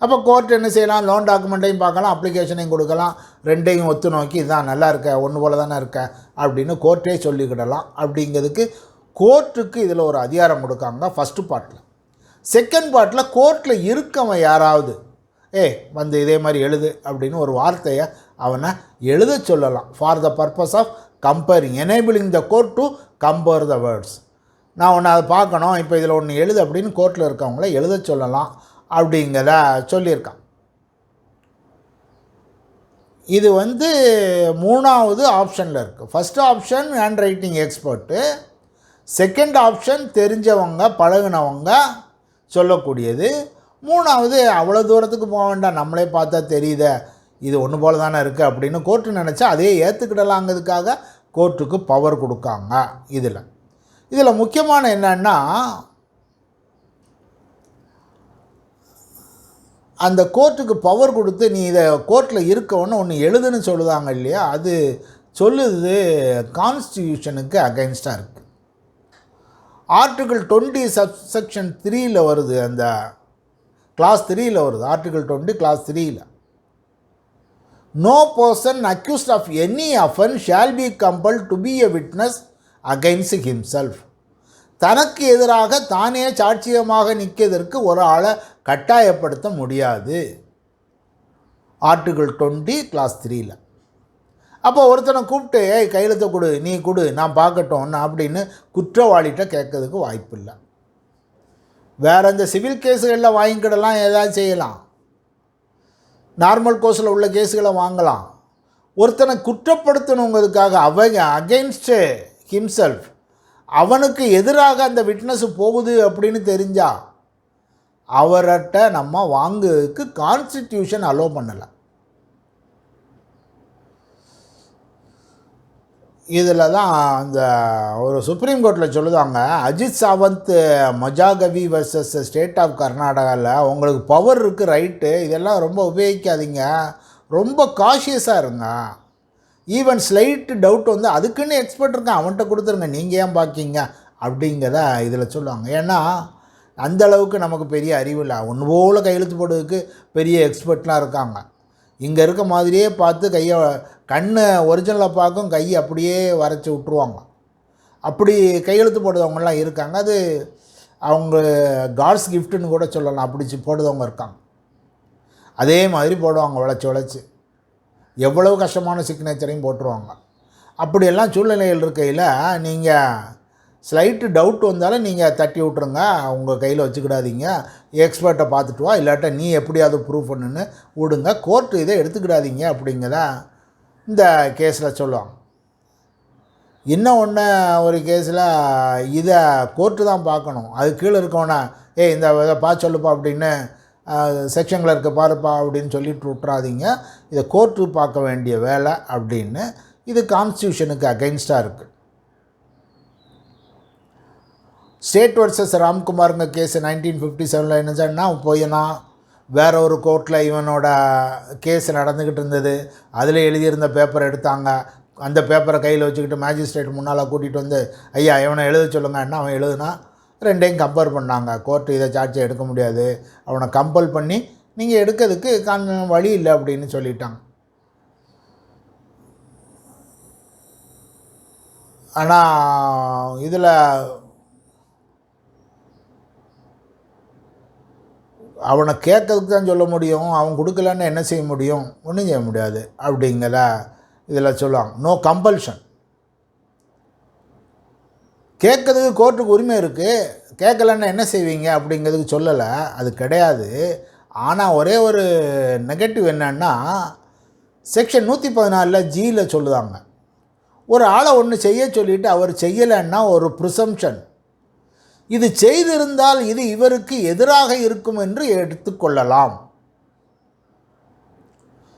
A: அப்போ கோர்ட் என்ன செய்யலாம், லோன் டாக்குமெண்ட்டையும் பார்க்கலாம், அப்ளிகேஷனையும் கொடுக்கலாம், 2ஐயும் ஒத்து நோக்கி இதான் நல்லா இருக்க, ஒன்று போல் தானே இருக்க அப்படின்னு கோர்ட்டே சொல்லிக்கிடலாம். அப்படிங்கிறதுக்கு கோர்ட்டுக்கு இதில் ஒரு அதிகாரம் கொடுக்காங்க ஃபஸ்ட்டு பார்ட்டில். செகண்ட் பார்ட்டில் கோர்ட்டில் இருக்கவன் யாராவது இதே மாதிரி எழுது அப்படின்னு ஒரு வார்த்தையை அவனை எழுத சொல்லலாம். For the purpose of comparing enabling the court to compare the words. நான் ஒன்று அதை பார்க்கணும், இப்போ இதில் ஒன்று எழுது அப்படின்னு கோர்ட்டில் இருக்கவங்கள எழுத சொல்லலாம் அப்படிங்கிறத சொல்லியிருக்கான். இது 3வது ஆப்ஷனில் இருக்குது. First option hand writing expert, second option தெரிஞ்சவங்க பழகினவங்க சொல்லக்கூடியது, 3வது அவ்வளோ தூரத்துக்கு போக வேண்டாம், நம்மளே பார்த்தா தெரியுத இது ஒன்று போல் தானே இருக்குது அப்படின்னு கோர்ட்டு நினச்சா அதே ஏற்றுக்கிடலாங்கிறதுக்காக கோர்ட்டுக்கு பவர் கொடுக்காங்க. இதில் முக்கியமான என்னன்னா அந்த கோர்ட்டுக்கு பவர் கொடுத்து நீ இதை கோர்ட்டில் இருக்கவொன்னு ஒன்று எழுதுன்னு சொல்லுதாங்க இல்லையா, அது சொல்லுது கான்ஸ்டியூஷனுக்கு அகைன்ஸ்டாக இருக்குது. ஆர்டிகிள் 20 சப்செக்ஷன் 3 வருது, அந்த கிளாஸ் 3 வருது, article 20 class 3. No person accused of any offence shall be compelled to be a witness against himself. தனக்கு எதிராக தானே சாட்சியமாக நிற்கிறதற்கு ஒரு ஆளை கட்டாயப்படுத்த முடியாது. ஆர்டிகிள் 20 கிளாஸ் 3ல். அப்போ ஒருத்தனை கூப்பிட்டு கையெழுத்தை கொடு, நீ கொடு, நான் பார்க்கட்டும் அப்படின்னு குற்றவாளிகிட்ட கேட்கறதுக்கு வாய்ப்பு இல்லை. வேறு இந்த சிவில் கேஸுகளில் வாங்கிக்கிடலாம், ஏதாவது செய்யலாம், நார்மல் கோர்ஸில் உள்ள கேஸுகளை வாங்கலாம். ஒருத்தனை குற்றப்படுத்தணுங்கிறதுக்காக அவங்க அகெயின்ஸ்ட் ஹிம்செல்ஃப், அவனுக்கு எதிராக அந்த விட்னஸ் போகுது அப்படின்னு தெரிஞ்சால் அவர்கிட்ட நம்ம வாங்குறதுக்கு கான்ஸ்டிடியூஷன் அலோவ் பண்ணலை. இதில் தான் அந்த ஒரு சுப்ரீம் கோர்ட்டில் சொல்லுவாங்க, Ajit Sawant Majagavi versus state of கர்நாடகாவில் உங்களுக்கு பவர் இருக்குது, ரைட்டு, இதெல்லாம் ரொம்ப உபயோகிக்காதீங்க, ரொம்ப காஷியஸாக இருங்க. ஈவன் ஸ்லைட் டவுட் வந்து அதுக்குன்னு எக்ஸ்பர்ட் இருக்கான், அவன்கிட்ட கொடுத்துருங்க, நீங்கள் ஏன் பார்க்கிங்க அப்படிங்கிறத இதில் சொல்லுவாங்க. ஏன்னா அந்தளவுக்கு நமக்கு பெரிய அறிவு இல்லை. ஒன்று போல் கையெழுத்து போடுறதுக்கு பெரிய எக்ஸ்பர்ட்லாம் இருக்காங்க. இங்கே இருக்க மாதிரியே பார்த்து கையை கண்ணை ஒரிஜினலாக பார்க்கும், கையை அப்படியே வரைச்சி விட்ருவாங்க. அப்படி கையெழுத்து போடுறவங்கலாம் இருக்காங்க. அது அவங்க காட்ஸ் கிஃப்ட்டுன்னு கூட சொல்லலாம். அப்படி போடுறவங்க இருக்காங்க. அதே மாதிரி போடுவாங்க, உழைச்சி எவ்வளவு கஷ்டமான சிக்னேச்சரையும் போட்டுருவாங்க. அப்படியெல்லாம் சூழ்நிலைகள் இருக்கையில் நீங்கள் ஸ்லைட்டு டவுட் வந்தாலும் நீங்கள் தட்டி விட்ருங்க, உங்கள் கையில் வச்சுக்கிடாதீங்க, எக்ஸ்பர்ட்டை பார்த்துட்டு வா, இல்லாட்ட நீ எப்படியாவது ப்ரூவ் பண்ணுன்னு விடுங்க, கோர்ட்டு இதை எடுத்துக்கிடாதீங்க அப்படிங்கிறத இந்த கேஸில் சொல்லுவாங்க. இன்னும் ஒன்று, ஒரு கேஸில் இதை கோர்ட்டு தான் பார்க்கணும், அது கீழே இருக்கவனா இந்த இதை பார்த்து சொல்லுப்பா அப்படின்னு செக்ஷனில் இருக்க பாருப்பா அப்படின்னு சொல்லிட்டு விட்றாதீங்க, இதை கோர்ட்டு பார்க்க வேண்டிய வேலை அப்படின்னு. இது கான்ஸ்டியூஷனுக்கு அகைன்ஸ்டாக இருக்குது. ஸ்டேட் வர்சஸ் ராம்குமாருங்க கேஸ் 1957 என்ன சொன்னால், போயினா வேறு ஒரு கோர்ட்டில் இவனோட கேஸ் நடந்துக்கிட்டு இருந்தது, அதில் எழுதியிருந்த பேப்பரை எடுத்தாங்க, அந்த பேப்பரை கையில் வச்சுக்கிட்டு மேஜிஸ்ட்ரேட் முன்னால் கூட்டிகிட்டு வந்து ஐயா இவனை எழுத சொல்லுங்கன்னா அவன் எழுதுனா, ரெண்டையும் கம்பேர் பண்ணாங்க. கோர்ட்டு இதை சார்ஜை எடுக்க முடியாது, அவனை கம்பல் பண்ணி நீங்கள் எடுக்கிறதுக்கு வழி இல்லை அப்படின்னு சொல்லிட்டாங்க. ஆனால் இதில் அவனை கேட்கறதுக்கு தான் சொல்ல முடியும், அவன் கொடுக்கலன்னு என்ன செய்ய முடியும், ஒன்றும் செய்ய முடியாது அப்படிங்கிற இதில் சொல்லுவாங்க. No compulsion. கேட்கறதுக்கு கோர்ட்டுக்கு உரிமை இருக்குது, கேட்கலன்னா என்ன செய்வீங்க அப்படிங்கிறதுக்கு சொல்லலை, அது கிடையாது. ஆனால் ஒரே ஒரு நெகட்டிவ் என்னன்னா, செக்ஷன் 114 ஜியில் சொல்லுவாங்க, ஒரு ஆளை ஒன்று செய்ய சொல்லிவிட்டு அவர் செய்யலைன்னா ஒரு ப்ரிசம்ஷன், இது செய்திருந்தால் இது இவருக்கு எதிராக இருக்கும் என்று எடுத்துக்கொள்ளலாம்.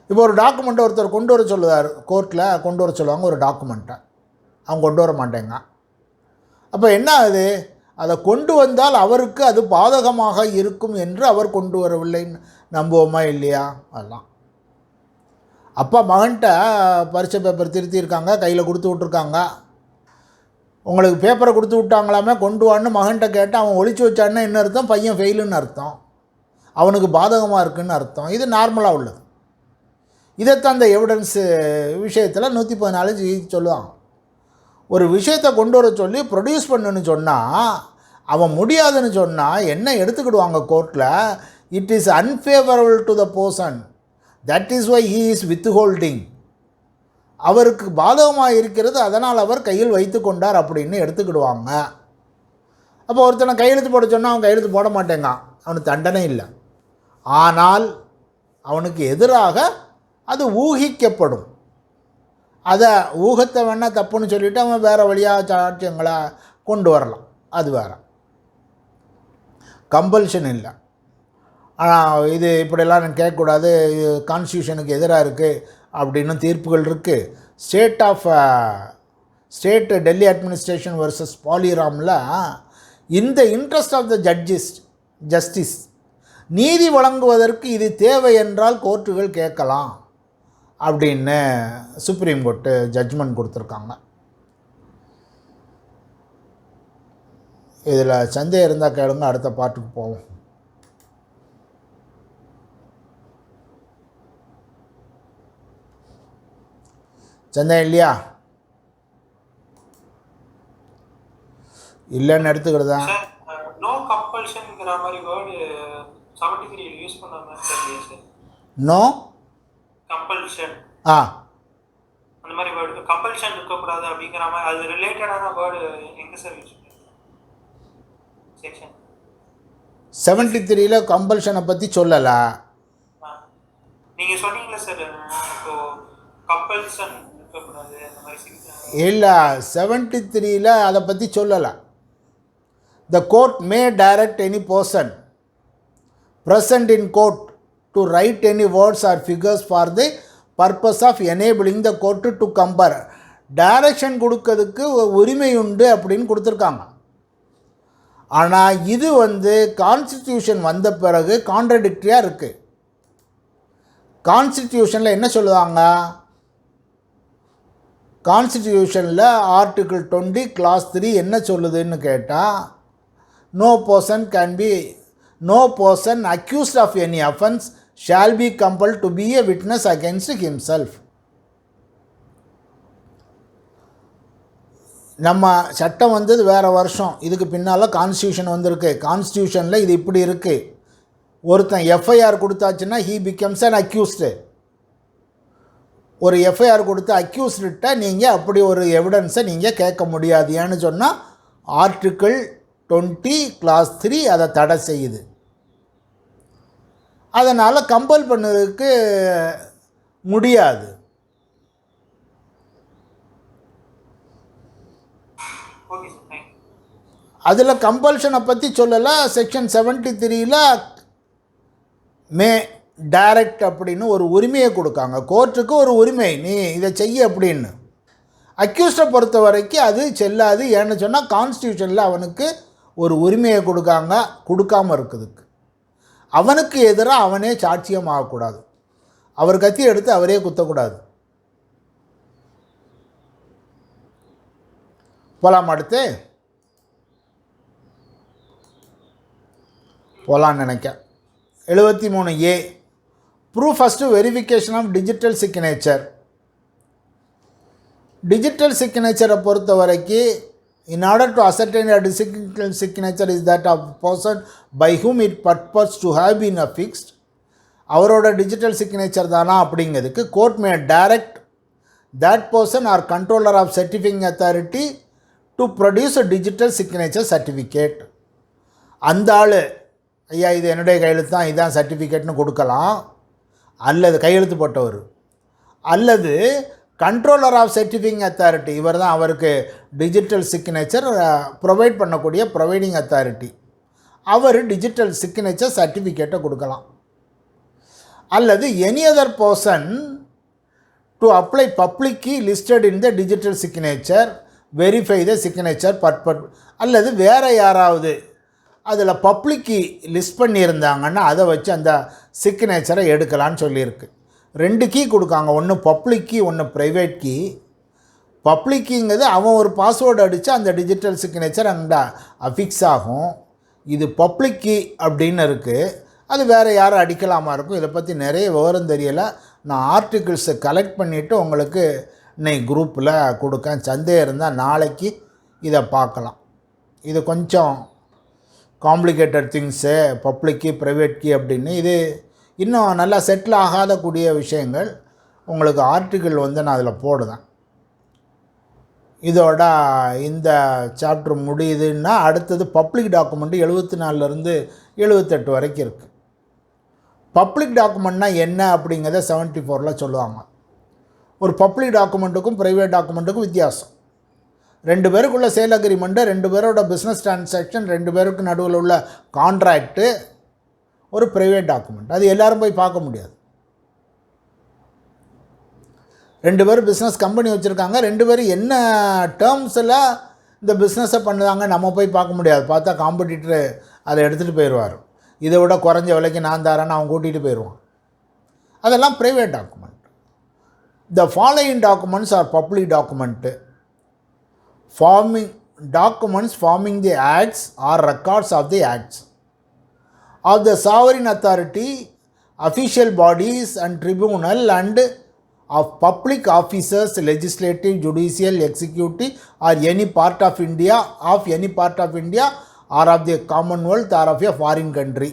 A: இப்போ ஒரு டாக்குமெண்ட்டை ஒருத்தர் கொண்டு வர சொல்லுவார், கோர்ட்டில் கொண்டு வர சொல்லுவாங்க ஒரு டாக்குமெண்ட்டை, அவங்க கொண்டு வர மாட்டேங்க. அப்போ என்ன ஆகுது, அதை கொண்டு வந்தால் அவருக்கு அது பாதகமாக இருக்கும் என்று அவர் கொண்டு வரவில்லைன்னு நம்புவோமா இல்லையா? அதெல்லாம் அப்பா மகன்கிட்ட பரீட்சை பேப்பர் திருத்தியிருக்காங்க, கையில் கொடுத்து விட்ருக்காங்க, உங்களுக்கு பேப்பரை கொடுத்து விட்டாங்களாமே கொண்டு வான்னு மகன்கிட்ட கேட்டால் அவன் ஒழிச்சு வச்சான்னு என்ன அர்த்தம், பையன் ஃபெயிலுன்னு அர்த்தம், அவனுக்கு பாதகமாக இருக்குதுன்னு அர்த்தம். இது நார்மலாக உள்ளது. இதைத்தான் அந்த எவிடன்ஸு விஷயத்தில் 114 சொல்லுவாங்க. ஒரு விஷயத்தை கொண்டு வர சொல்லி ப்ரொடியூஸ் பண்ணுன்னு சொன்னால், அவன் முடியாதுன்னு சொன்னால் என்ன எடுத்துக்கிடுவாங்க கோர்ட்டில், it is unfavourable to the person, that is why he is withholding, அவருக்கு பாதகமாக இருக்கிறது அதனால் அவர் கையில் வைத்து கொண்டார் அப்படின்னு எடுத்துக்கிடுவாங்க. அப்போ ஒருத்தனை கையெழுத்து போட சொன்னால் அவன் கையெழுத்து போட மாட்டேங்கான், அவனுக்கு தண்டனை இல்லை. ஆனால் அவனுக்கு எதிராக அது ஊகிக்கப்படும், அதை ஊகத்தை வேணால் தப்புன்னு சொல்லிவிட்டு அவன் வேறு வழியாக சாட்சியங்களை கொண்டு வரலாம், அது வேறு, கம்பல்ஷன் இல்லை. ஆனால் இது இப்படியெல்லாம் நான் கேட்கக்கூடாது, கான்ஸ்டியூஷனுக்கு எதிராக இருக்குது அப்படின்னு தீர்ப்புகள் இருக்குது. ஸ்டேட் டெல்லி அட்மினிஸ்ட்ரேஷன் வர்சஸ் பாலிராமில் இந்த இன்ட்ரெஸ்ட் ஆஃப் த ஜஸ்டிஸ், நீதி வழங்குவதற்கு இது தேவை என்றால் கோர்ட்டுகள் கேட்கலாம் அப்படின்னு சுப்ரீம் கோர்ட்டு ஜட்ஜ்மெண்ட் கொடுத்துருக்காங்க. இதில் சந்தேகம் இருந்தால் கேளுங்க, அடுத்த பாட்டுக்கு போவோம். சந்தேகம் இல்லையா? இல்லைன்னு எடுத்துக்கிறதா?
D: சார் நோ கம்பல்ஷன்ங்கிற மாதிரி வேர்டு 73 யூஸ் பண்ணாம தெரியல சார்.
A: நோ
D: கம்பல்ஷன்
A: ஆ
D: அந்த மாதிரி வேர்டு கம்பல்ஷன் இருக்கக்கூடாது அப்படிங்கிற மாதிரி அது ரிலேட்டடான வேர்டு எங்கே சார் யூஸ் பண்ணுறீங்க செக்ஷன்
A: 73ல் கம்பல்ஷனை பற்றி சொல்லலை.
D: நீங்கள் சொன்னீங்களே சார் இப்போ கம்பல்ஷன் இருக்கக்கூடாது அந்த மாதிரி
A: இல்லை 73ல் அதை பற்றி சொல்லலை. The court May direct any person present in court to write any words or figures for the purpose of enabling the court to compare. Direction கொடுக்கறதுக்கு உரிமை உண்டு அப்படின்னு கொடுத்துருக்காங்க. ஆனால் இது கான்ஸ்டிடியூஷன் வந்த பிறகு கான்ட்ரடிக்டரியாக இருக்குது. கான்ஸ்டிடியூஷனில் என்ன சொல்லுவாங்க? கான்ஸ்டிடியூஷனில் ஆர்டிகிள் 20 clause 3 என்ன சொல்லுதுன்னு கேட்டால், no person accused of any offense shall be compelled to be a witness against himself. நம்ம சட்டம் வந்தது வேறு வருஷம், இதுக்கு பின்னால் கான்ஸ்டியூஷன் வந்திருக்கு. கான்ஸ்டியூஷனில் இது இப்படி இருக்குது. ஒருத்தன் எஃப்ஐஆர் கொடுத்தாச்சுன்னா he becomes an accused. ஒரு எஃப்ஐஆர் கொடுத்து அக்யூஸ்டுகிட்ட நீங்கள் அப்படி ஒரு எவிடன்ஸை நீங்கள் கேட்க முடியாது. ஏன்னு சொன்னால் ஆர்டிக்கிள் 20 clause 3 அதை தடை செய்யுது. அதனால் கம்பல் பண்ணுறதுக்கு முடியாது. அதில் கம்பல்ஷனை பற்றி சொல்லலை. செக்ஷன் 73ல் மே டைரக்ட் அப்படின்னு ஒரு உரிமையை கொடுக்காங்க. கோர்ட்டுக்கு ஒரு உரிமை, நீ இதை செய்ய அப்படின்னு. அக்யூஸ்டை பொறுத்த வரைக்கும் அது செல்லாது. ஏன்னு சொன்னால் கான்ஸ்டியூஷனில் அவனுக்கு ஒரு உரிமையை கொடுக்காமல் இருக்குதுக்கு. அவனுக்கு எதிராக அவனே சாட்சியம் ஆகக்கூடாது. அவர் கத்தி எடுத்து அவரே குத்தக்கூடாது. போகலாம், அடுத்து போகலான்னு நினைக்க. 73A proof first verification of digital signature. Digital சிக்னேச்சரை பொறுத்த வரைக்கும், in order to ascertain a digital signature is that of person by whom it purports to have been affixed. அவரோட டிஜிட்டல் சிக்னேச்சர் தானா அப்படிங்கிறதுக்கு court May direct that person or controller of certifying authority to produce a digital signature certificate. அந்த ஆள் ஐயா இது என்னுடைய கையெழுத்து தான், இதுதான் சர்டிஃபிகேட்னு கொடுக்கலாம். அல்லது கையெழுத்து போட்டவர், அல்லது கண்ட்ரோலர் ஆஃப் சர்டிஃபையிங் அத்தாரிட்டி, இவர் தான் அவருக்கு டிஜிட்டல் சிக்னேச்சர் ப்ரொவைட் பண்ணக்கூடிய ப்ரொவைடிங் அத்தாரிட்டி. அவர் டிஜிட்டல் சிக்னேச்சர் சர்டிஃபிகேட்டை கொடுக்கலாம். அல்லது any other person to apply public key listed in the digital signature verify the signature purport. அல்லது வேறு யாராவது அதில் பப்ளிக் கீ லிஸ்ட் பண்ணியிருந்தாங்கன்னா அதை வச்சு அந்த சிக்னேச்சரை எடுக்கலான்னு சொல்லியிருக்கு. 2 கீ கொடுக்காங்க, ஒன்று பப்ளிக் கீ, ஒன்று ப்ரைவேட் கீ. பப்ளிக் கீங்கிறது அவன் ஒரு பாஸ்வேர்டு அடித்து அந்த டிஜிட்டல் சிக்னேச்சர் அங்கே அஃபிக்ஸ் ஆகும். இது பப்ளிக் கீ அப்படின்னு இருக்குது, அது வேறு யாரும் அடிக்கலாமா இருக்கும். இதை பற்றி நிறைய விவரம் தெரியலை. நான் ஆர்டிகிள்ஸை கலெக்ட் பண்ணிவிட்டு உங்களுக்கு இன்னைக்கு குரூப்பில் கொடுக்கேன். சந்தேகம் இருந்தால் நாளைக்கு இதை பார்க்கலாம். இது கொஞ்சம் complicated things, public key private key அப்படின்னு. இது இன்னும் நல்லா செட்டில் ஆகாத கூடிய விஷயங்கள். உங்களுக்கு ஆர்டிக்கிள் நான் அதில் போடுவேன். இதோட இந்த சாப்டர் முடியுதுன்னா அடுத்தது பப்ளிக் டாக்குமெண்ட் 74லேருந்து 78 வரைக்கும் இருக்குது. பப்ளிக் டாக்குமெண்ட்னால் என்ன அப்படிங்கிறத 74ல் சொல்லுவாங்க. ஒரு பப்ளிக் டாக்குமெண்ட்டுக்கும் ப்ரைவேட் டாக்குமெண்ட்டுக்கும் வித்தியாசம். 2 பேருக்குள்ள சேல் அக்ரிமெண்ட்டு, 2 பேரோட பிஸ்னஸ் டிரான்சாக்ஷன், 2 பேருக்கு நடுவில் உள்ள கான்ட்ராக்டு ஒரு ப்ரைவேட் டாக்குமெண்ட். அது எல்லோரும் போய் பார்க்க முடியாது. 2 பேரும் பிஸ்னஸ் கம்பெனி வச்சுருக்காங்க, 2 பேரும் என்ன டேர்ம்ஸில் இந்த பிஸ்னஸை பண்ணுறாங்க நம்ம போய் பார்க்க முடியாது. பார்த்தா காம்படிட்டரு அதை எடுத்துகிட்டு போயிடுவார். இதை விட குறைஞ்ச விலைக்கு நான் தரேன்னு அவன் கூட்டிகிட்டு போயிடுவான். அதெல்லாம் private document. The following documents are public document. Documents forming the acts or records of the acts of the sovereign authority, official bodies and tribunal and of public officers, legislative, judicial, executive, or any part of India, or of the Commonwealth or of a foreign country.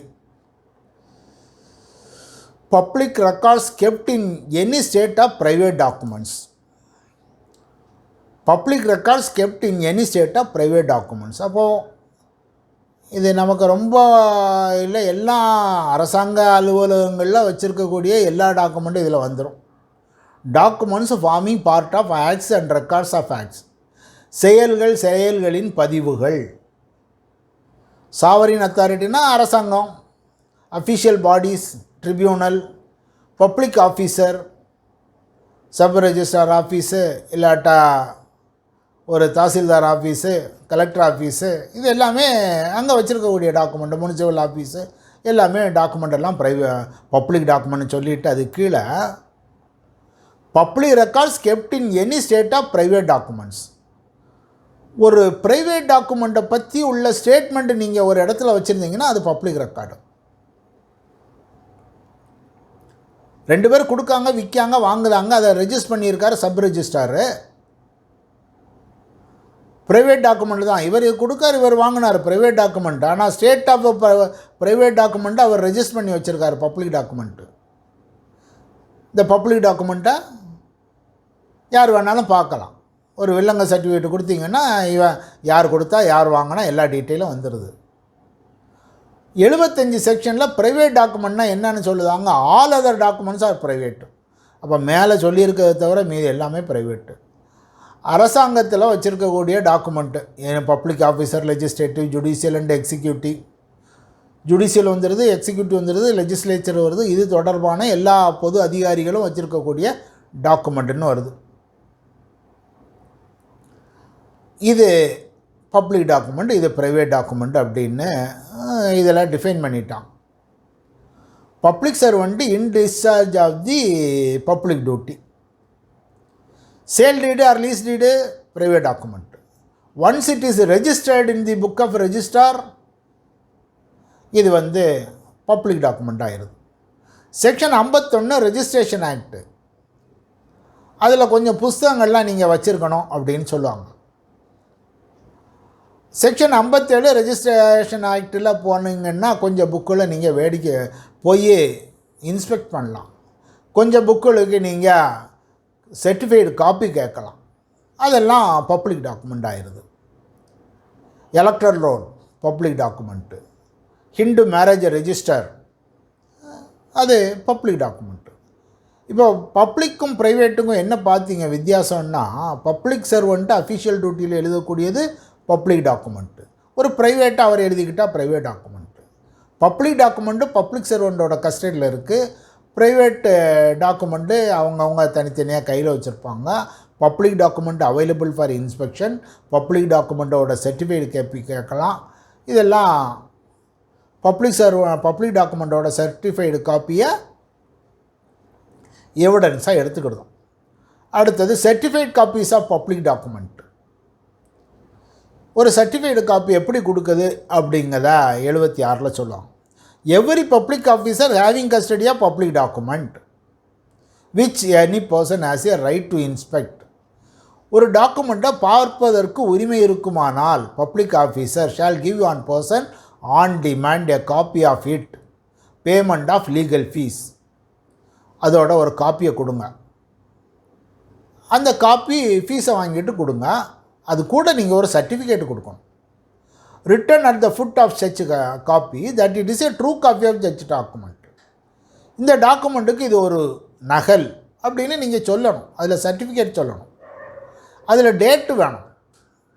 A: Public records kept in any state of private documents. Public records kept in any state of private documents. அப்போது இது நமக்கு ரொம்ப இல்லை, எல்லா அரசாங்க அலுவலகங்களில் வச்சுருக்கக்கூடிய எல்லா டாக்குமெண்ட்டும் இதில் வந்துடும். Documents forming part of acts and records of acts. செயல்களின் பதிவுகள். சாவரின் அத்தாரிட்டினா அரசாங்கம், official bodies, tribunal, public officer, sub registrar office, இல்லாட்டா ஒரு தாசில்தார் ஆஃபீஸு, கலெக்டர் ஆஃபீஸு, இது எல்லாமே அங்கே வச்சுருக்கக்கூடிய டாக்குமெண்ட்டு. முனிசிபல் ஆஃபீஸு எல்லாமே டாக்குமெண்ட் எல்லாம் பப்ளிக் டாக்குமெண்ட்னு சொல்லிவிட்டு அது கீழே public records kept in any state of private documents. ஒரு ப்ரைவேட் டாக்குமெண்ட்டை பற்றி உள்ள ஸ்டேட்மெண்ட்டு நீங்கள் ஒரு இடத்துல வச்சுருந்தீங்கன்னா அது பப்ளிக் ரெக்கார்டு. 2 பேர் கொடுக்காங்க, விற்காங்க, வாங்குறாங்க, அதை ரெஜிஸ்டர் பண்ணியிருக்காரு சப் ரெஜிஸ்ட்ராரு. ப்ரைவேட் டாக்குமெண்ட் தான், இவர் கொடுக்கார், இவர் வாங்கினார் ப்ரைவேட் டாக்குமெண்ட். ஆனால் ஸ்டேட் ஆஃப் ப்ரைவேட் டாக்குமெண்ட்டை அவர் ரெஜிஸ்டர் பண்ணி வச்சுருக்காரு பப்ளிக் டாக்குமெண்ட்டு. இந்த பப்ளிக் டாக்குமெண்ட்டை யார் வேணாலும் பார்க்கலாம். ஒரு வில்லங்க சர்டிஃபிகேட் கொடுத்தீங்கன்னா இவன் யார் கொடுத்தா யார் வாங்கினா எல்லா டீட்டெயிலும் வந்துடுது. 75 செக்ஷனில் ப்ரைவேட் டாக்குமெண்ட்னா என்னன்னு சொல்லுதாங்க, all other documents are private. அப்போ மேலே சொல்லியிருக்கிறத தவிர மீது எல்லாமே ப்ரைவேட்டு. அரசாங்கத்தில் வச்சுருக்கக்கூடிய document public officer, legislative, judicial and executive. Judicial வந்துடுது, எக்ஸிக்யூட்டிவ் வந்துடுது, லெஜிஸ்லேச்சர் வருது. இது தொடர்பான எல்லா பொது அதிகாரிகளும் வச்சுருக்கக்கூடிய டாக்குமெண்ட்டுன்னு வருது. இது பப்ளிக் டாக்குமெண்ட், இது ப்ரைவேட் டாக்குமெண்ட் அப்படின்னு இதெல்லாம் டிஃபைன் பண்ணிட்டான். Public servant in discharge of the public duty. Sale deed or lease deed private document. Once it is registered in the book of registrar, இது பப்ளிக் டாக்குமெண்ட் ஆகிடுது. Section 51 registration act. அதில் கொஞ்சம் புஸ்தகங்கள்லாம் நீங்கள் வச்சுருக்கணும் அப்படின்னு சொல்லுவாங்க. செக்ஷன் 57 ரெஜிஸ்ட்ரேஷன் ஆக்டில் போனீங்கன்னா கொஞ்சம் புக்கில் நீங்கள் வேடிக்கை போய் இன்ஸ்பெக்ட் பண்ணலாம். கொஞ்சம் புக்குகளுக்கு நீங்கள் சர்டிஃபைடு காப்பி கேட்கலாம். அதெல்லாம் பப்ளிக் டாக்குமெண்ட் ஆகிடுது. Electoral roll public document. Hindu marriage register அது பப்ளிக் டாக்குமெண்ட்டு. இப்போ பப்ளிக்கும் ப்ரைவேட்டுக்கும் என்ன பார்த்தீங்க வித்தியாசம்னா, பப்ளிக் சர்வெண்ட்டு அஃபிஷியல் டியூட்டியில் எழுதக்கூடியது பப்ளிக் டாக்குமெண்ட்டு. ஒரு ப்ரைவேட்டாக அவர் எழுதிக்கிட்டால் private document. Public document public சர்வெண்ட்டோட கஸ்டடியில் இருக்குது. ப்ரைவேட்டு டாக்குமெண்ட்டு அவங்கவுங்க தனித்தனியாக கையில் வச்சுருப்பாங்க. Public document available for inspection. Public டாக்குமெண்ட்டோட சர்டிஃபைடு கேட்கலாம். இதெல்லாம் பப்ளிக் டாக்குமெண்ட்டோட சர்டிஃபைடு காப்பியை எவிடன்ஸாக எடுத்துக்கிடுதோம். அடுத்தது certified copies of public document. ஒரு சர்டிஃபைடு காப்பி எப்படி கொடுக்குது அப்படிங்கிறத 76 சொல்லுவாங்க. Every public officer having custody of public document which any person has a right to inspect. ஒரு டாக்குமெண்ட்டை பார்ப்பதற்கு உரிமை இருக்குமானால் public officer shall give on person on demand a copy of it, payment of legal fees. அதோட ஒரு காப்பியை கொடுங்க. அந்த காப்பி ஃபீஸை வாங்கிட்டு கொடுங்க. அது கூட நீங்கள் ஒரு சர்டிஃபிகேட் கொடுக்கணும். Written at the foot of such copy that it is a true copy of such document. இந்த டாக்குமெண்ட்டுக்கு இது ஒரு நகல் அப்படின்னு நீங்கள் சொல்லணும். அதில் சர்டிஃபிகேட் சொல்லணும். அதில் டேட்டு வேணும்,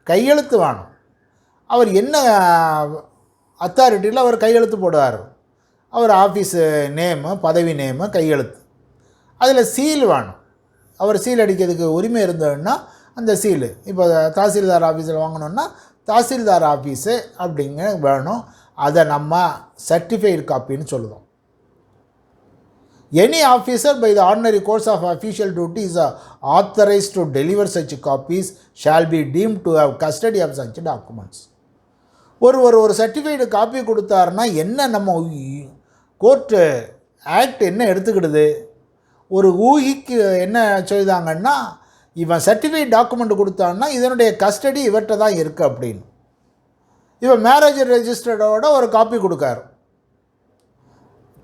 A: கையெழுத்து வேணும். அவர் என்ன அத்தாரிட்டியில் அவர் கையெழுத்து போடுவார், அவர் ஆஃபீஸு நேமு, பதவி நேமு, கையெழுத்து. அதில் சீல் வேணும். அவர் சீல் அடிக்கிறதுக்கு உரிமை இருந்ததுன்னா அந்த சீலு. இப்போ தாசில்தார் ஆஃபீஸில் வாங்கணுன்னா தாசில்தார் ஆஃபீஸு அப்படிங்க வேணும். அதை நம்ம சர்டிஃபைடு காப்பின்னு சொல்லுவோம். Any officer by the ordinary course of official duty is authorised to deliver such copies shall be deem to have custody of such documents. ஒரு சர்டிஃபைடு காப்பி கொடுத்தாருன்னா என்ன நம்ம கோர்ட்டு ஆக்ட் என்ன எடுத்துக்கிடுது, ஒரு ஊகிக்கு என்ன செய்தாங்கன்னா, இவன் சர்டிஃபிகேட் டாக்குமெண்ட் கொடுத்தான்னா இதனுடைய கஸ்டடி இவர்கிட்ட தான் இருக்குது அப்படின்னு. இவன் மேரேஜ் ரெஜிஸ்டர்டோட ஒரு காப்பி கொடுக்காரு,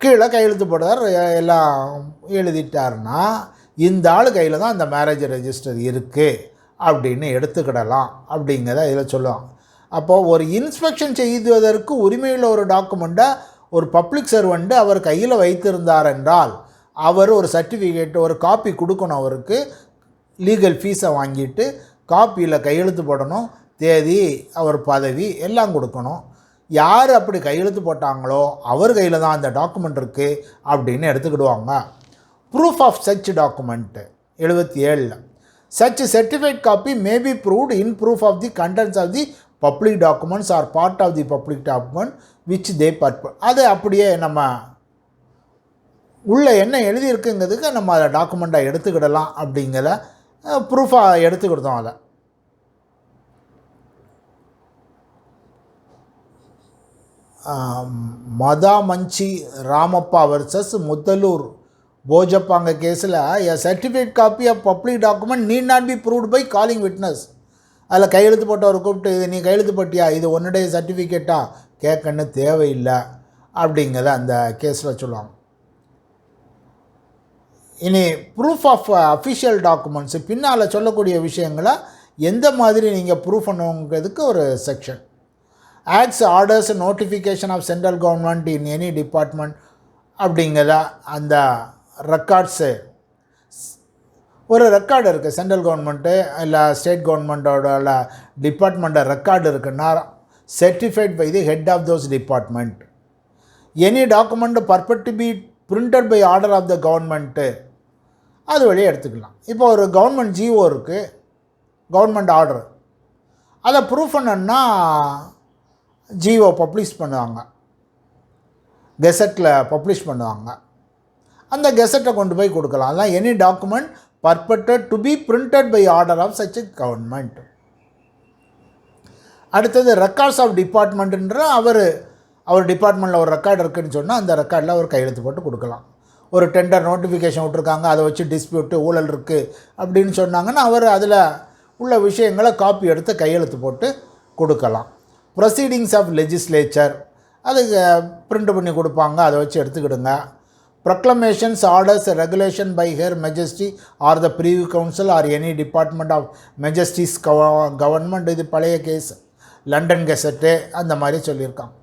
A: கீழே கையெழுத்து போடுறார், எல்லாம் எழுதிட்டாருன்னா இந்த ஆள் கையில் தான் அந்த மேரேஜ் ரெஜிஸ்டர் இருக்குது அப்படின்னு எடுத்துக்கிடலாம் அப்படிங்கிறத இதில் சொல்லுவாங்க. அப்போது ஒரு இன்ஸ்பெக்ஷன் செய்வதற்கு உரிமையுள்ள ஒரு டாக்குமெண்ட்டை ஒரு பப்ளிக் சர்வெண்ட்டு அவர் கையில் வைத்திருந்தார் என்றால் அவர் ஒரு சர்டிஃபிகேட் ஒரு காப்பி கொடுக்கணும். அவருக்கு லீகல் ஃபீஸை வாங்கிட்டு காப்பியில் கையெழுத்து போடணும், தேதி, அவர் பதவி எல்லாம் கொடுக்கணும். யார் அப்படி கையெழுத்து போட்டாங்களோ அவர் கையில் தான் அந்த டாக்குமெண்ட் இருக்குது அப்படின்னு எடுத்துக்கிடுவாங்க. Proof of such document 77. Such certified copy may be proved in proof of the contents of the public documents or part of the public document which they purpose. அது அப்படியே நம்ம உள்ளே என்ன எழுதியிருக்குங்கிறதுக்கு நம்ம அதை டாக்குமெண்ட்டாக எடுத்துக்கிடலாம் அப்படிங்கிற ப்ரூஃபாக எடுத்துக்கிட்டோம். அதை மதாமஞ்சி ராமப்பா வர்சஸ் முத்தலூர் போஜப்பாங்க கேஸில் a certificate copy of public document need not be proved by calling witness. அதில் கையெழுத்து போட்டவர் கூப்பிட்டு இது நீ கையெழுத்து போட்டியா, இது உன்னுடைய சர்டிஃபிகேட்டா கேட்கன்னு தேவையில்லை அப்படிங்கிறத அந்த கேஸில் சொல்லுவாங்க. இனி ப்ரூஃப் ஆஃப் அஃபிஷியல் டாக்குமெண்ட்ஸு பின்னால் சொல்லக்கூடிய விஷயங்களை எந்த மாதிரி நீங்கள் ப்ரூஃப் பண்ணுங்கிறதுக்கு ஒரு section. Acts, orders, notification of central government in any department அப்படிங்கிற அந்த ரெக்கார்ட்ஸு. ஒரு ரெக்கார்டு இருக்குது, சென்ட்ரல் கவர்மெண்ட்டு இல்லை ஸ்டேட் கவர்மெண்ட்டோட டிபார்ட்மெண்ட்டை ரெக்கார்டு இருக்குன்னா certified by the head of those department. Any document purport to be printed by order of the government, அது வழியாக எடுத்துக்கலாம். இப்போ ஒரு கவர்மெண்ட் ஜிஓ இருக்குது, கவர்மெண்ட் ஆர்டர், அதை ப்ரூஃப் பண்ணணுன்னா ஜிஓ பப்ளிஷ் பண்ணுவாங்க, கெசட்டில் பப்ளிஷ் பண்ணுவாங்க. அந்த கெசட்டை கொண்டு போய் கொடுக்கலாம். அதான் any document purported to be printed by order of such a government. அடுத்தது ரெக்கார்ட்ஸ் ஆஃப் டிபார்ட்மெண்ட்டுன்ற அவர் டிபார்ட்மெண்ட்டில் ஒரு ரெக்கார்டு இருக்குதுன்னு சொன்னால் அந்த ரெக்கார்டில் அவர் கையெழுத்து போட்டு கொடுக்கலாம். ஒரு டெண்டர் நோட்டிஃபிகேஷன் விட்ருக்காங்க, அதை வச்சு டிஸ்பியூட்டு ஊழல் இருக்குது அப்படின்னு சொன்னாங்கன்னா அவர் அதில் உள்ள விஷயங்களை காப்பி எடுத்து கையெழுத்து போட்டு கொடுக்கலாம். ப்ரொசீடிங்ஸ் ஆஃப் லெஜிஸ்லேச்சர் அதுக்கு பிரிண்ட் பண்ணி கொடுப்பாங்க, அதை வச்சு எடுத்துக்கிடுங்க. Proclamations, orders, regulation by her majesty or the privy council or any department of majesty's government, இது பழைய கேஸ், லண்டன் கெசட்டு அந்த மாதிரி சொல்லியிருக்காங்க.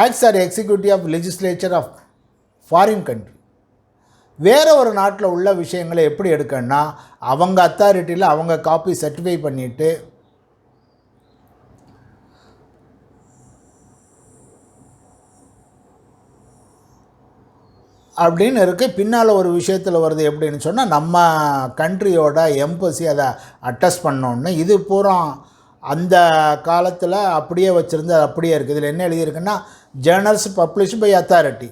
A: Acts or executive of legislature of foreign country. வேறு ஒரு நாட்டில் உள்ள விஷயங்களை எப்படி எடுக்கணும்னா அவங்க அத்தாரிட்டியில் அவங்க காப்பி சர்டிஃபை பண்ணிவிட்டு அப்படின்னு இருக்குது. பின்னால் ஒரு விஷயத்தில் வருது எப்படின்னு சொன்னால் நம்ம கண்ட்ரியோட எம்பசி அதை அட்டஸ்ட் பண்ணோன்னு. இது பூரா அந்த காலத்தில் அப்படியே வச்சுருந்து அது அப்படியே இருக்குது. இதில் என்ன எழுதியிருக்குன்னா journals publish by authority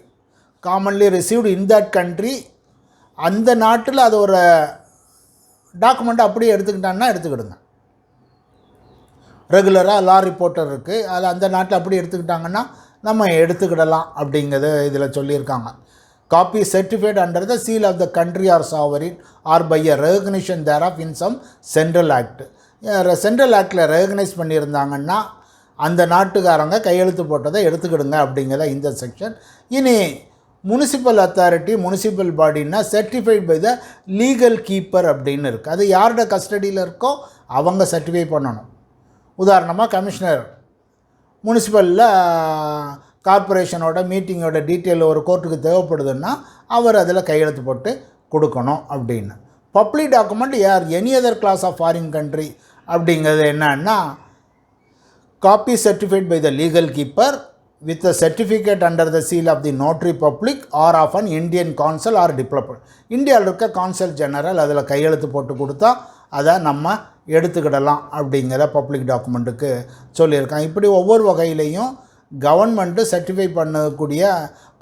A: commonly received in that country. அந்த நாட்டில் அது ஒரு டாக்குமெண்ட் அப்படியே எடுத்துக்கிட்டாங்கன்னா எடுத்துக்கிடுங்க. ரெகுலராக லா ரிப்போர்ட்டர் இருக்குது, அது அந்த நாட்டில் அப்படி எடுத்துக்கிட்டாங்கன்னா நம்ம எடுத்துக்கிடலாம் அப்படிங்கிறது இதில் சொல்லியிருக்காங்க. Copy certified under the seal of the country or sovereign or by a recognition thereof in some central act. Central ஆக்டில் ரெகக்னைஸ் பண்ணியிருந்தாங்கன்னா அந்த நாட்டுக்காரங்க கையெழுத்து போட்டதை எடுத்துக்கிடுங்க அப்படிங்கிற இந்த செக்ஷன். இனி முனிசிபல் அத்தாரிட்டி, முனிசிபல் பாடின்னா certified by the legal keeper அப்படின்னு இருக்குது. அது யாரோட கஸ்டடியில் இருக்கோ அவங்க சர்டிஃபை பண்ணணும். உதாரணமாக கமிஷனர் முனிசிபலில் கார்ப்பரேஷனோட மீட்டிங்கோட டீட்டெயில் ஒரு கோர்ட்டுக்கு தேவைப்படுதுன்னா அவர் அதில் கையெழுத்து போட்டு கொடுக்கணும் அப்படின்னு. பப்ளிக் டாக்குமெண்ட் யார் any other class of foreign country அப்படிங்கிறது என்னன்னா copy certified by the legal keeper with a certificate under the seal of the notary public or of an Indian consul or diplomat. இந்தியாவில் இருக்க cancel general அதில் கையெழுத்து போட்டு கொடுத்தா அதை நம்ம எடுத்துக்கிடலாம் அப்படிங்கிற பப்ளிக் டாக்குமெண்ட்டுக்கு சொல்லியிருக்காங்க. இப்படி ஒவ்வொரு வகையிலையும் கவர்மெண்ட்டு சர்டிஃபை பண்ணக்கூடிய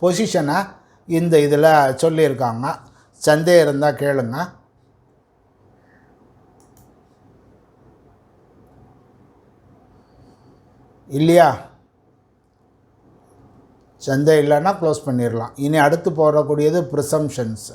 A: பொசிஷனை இந்த இதில் சொல்லியிருக்காங்க. சந்தேகம் இருந்தால் கேளுங்க. இல்லையா? சந்தேகம் இல்லைன்னா க்ளோஸ் பண்ணிடலாம். இனி அடுத்து போகக்கூடியது ப்ரிசம்ஷன்ஸ்.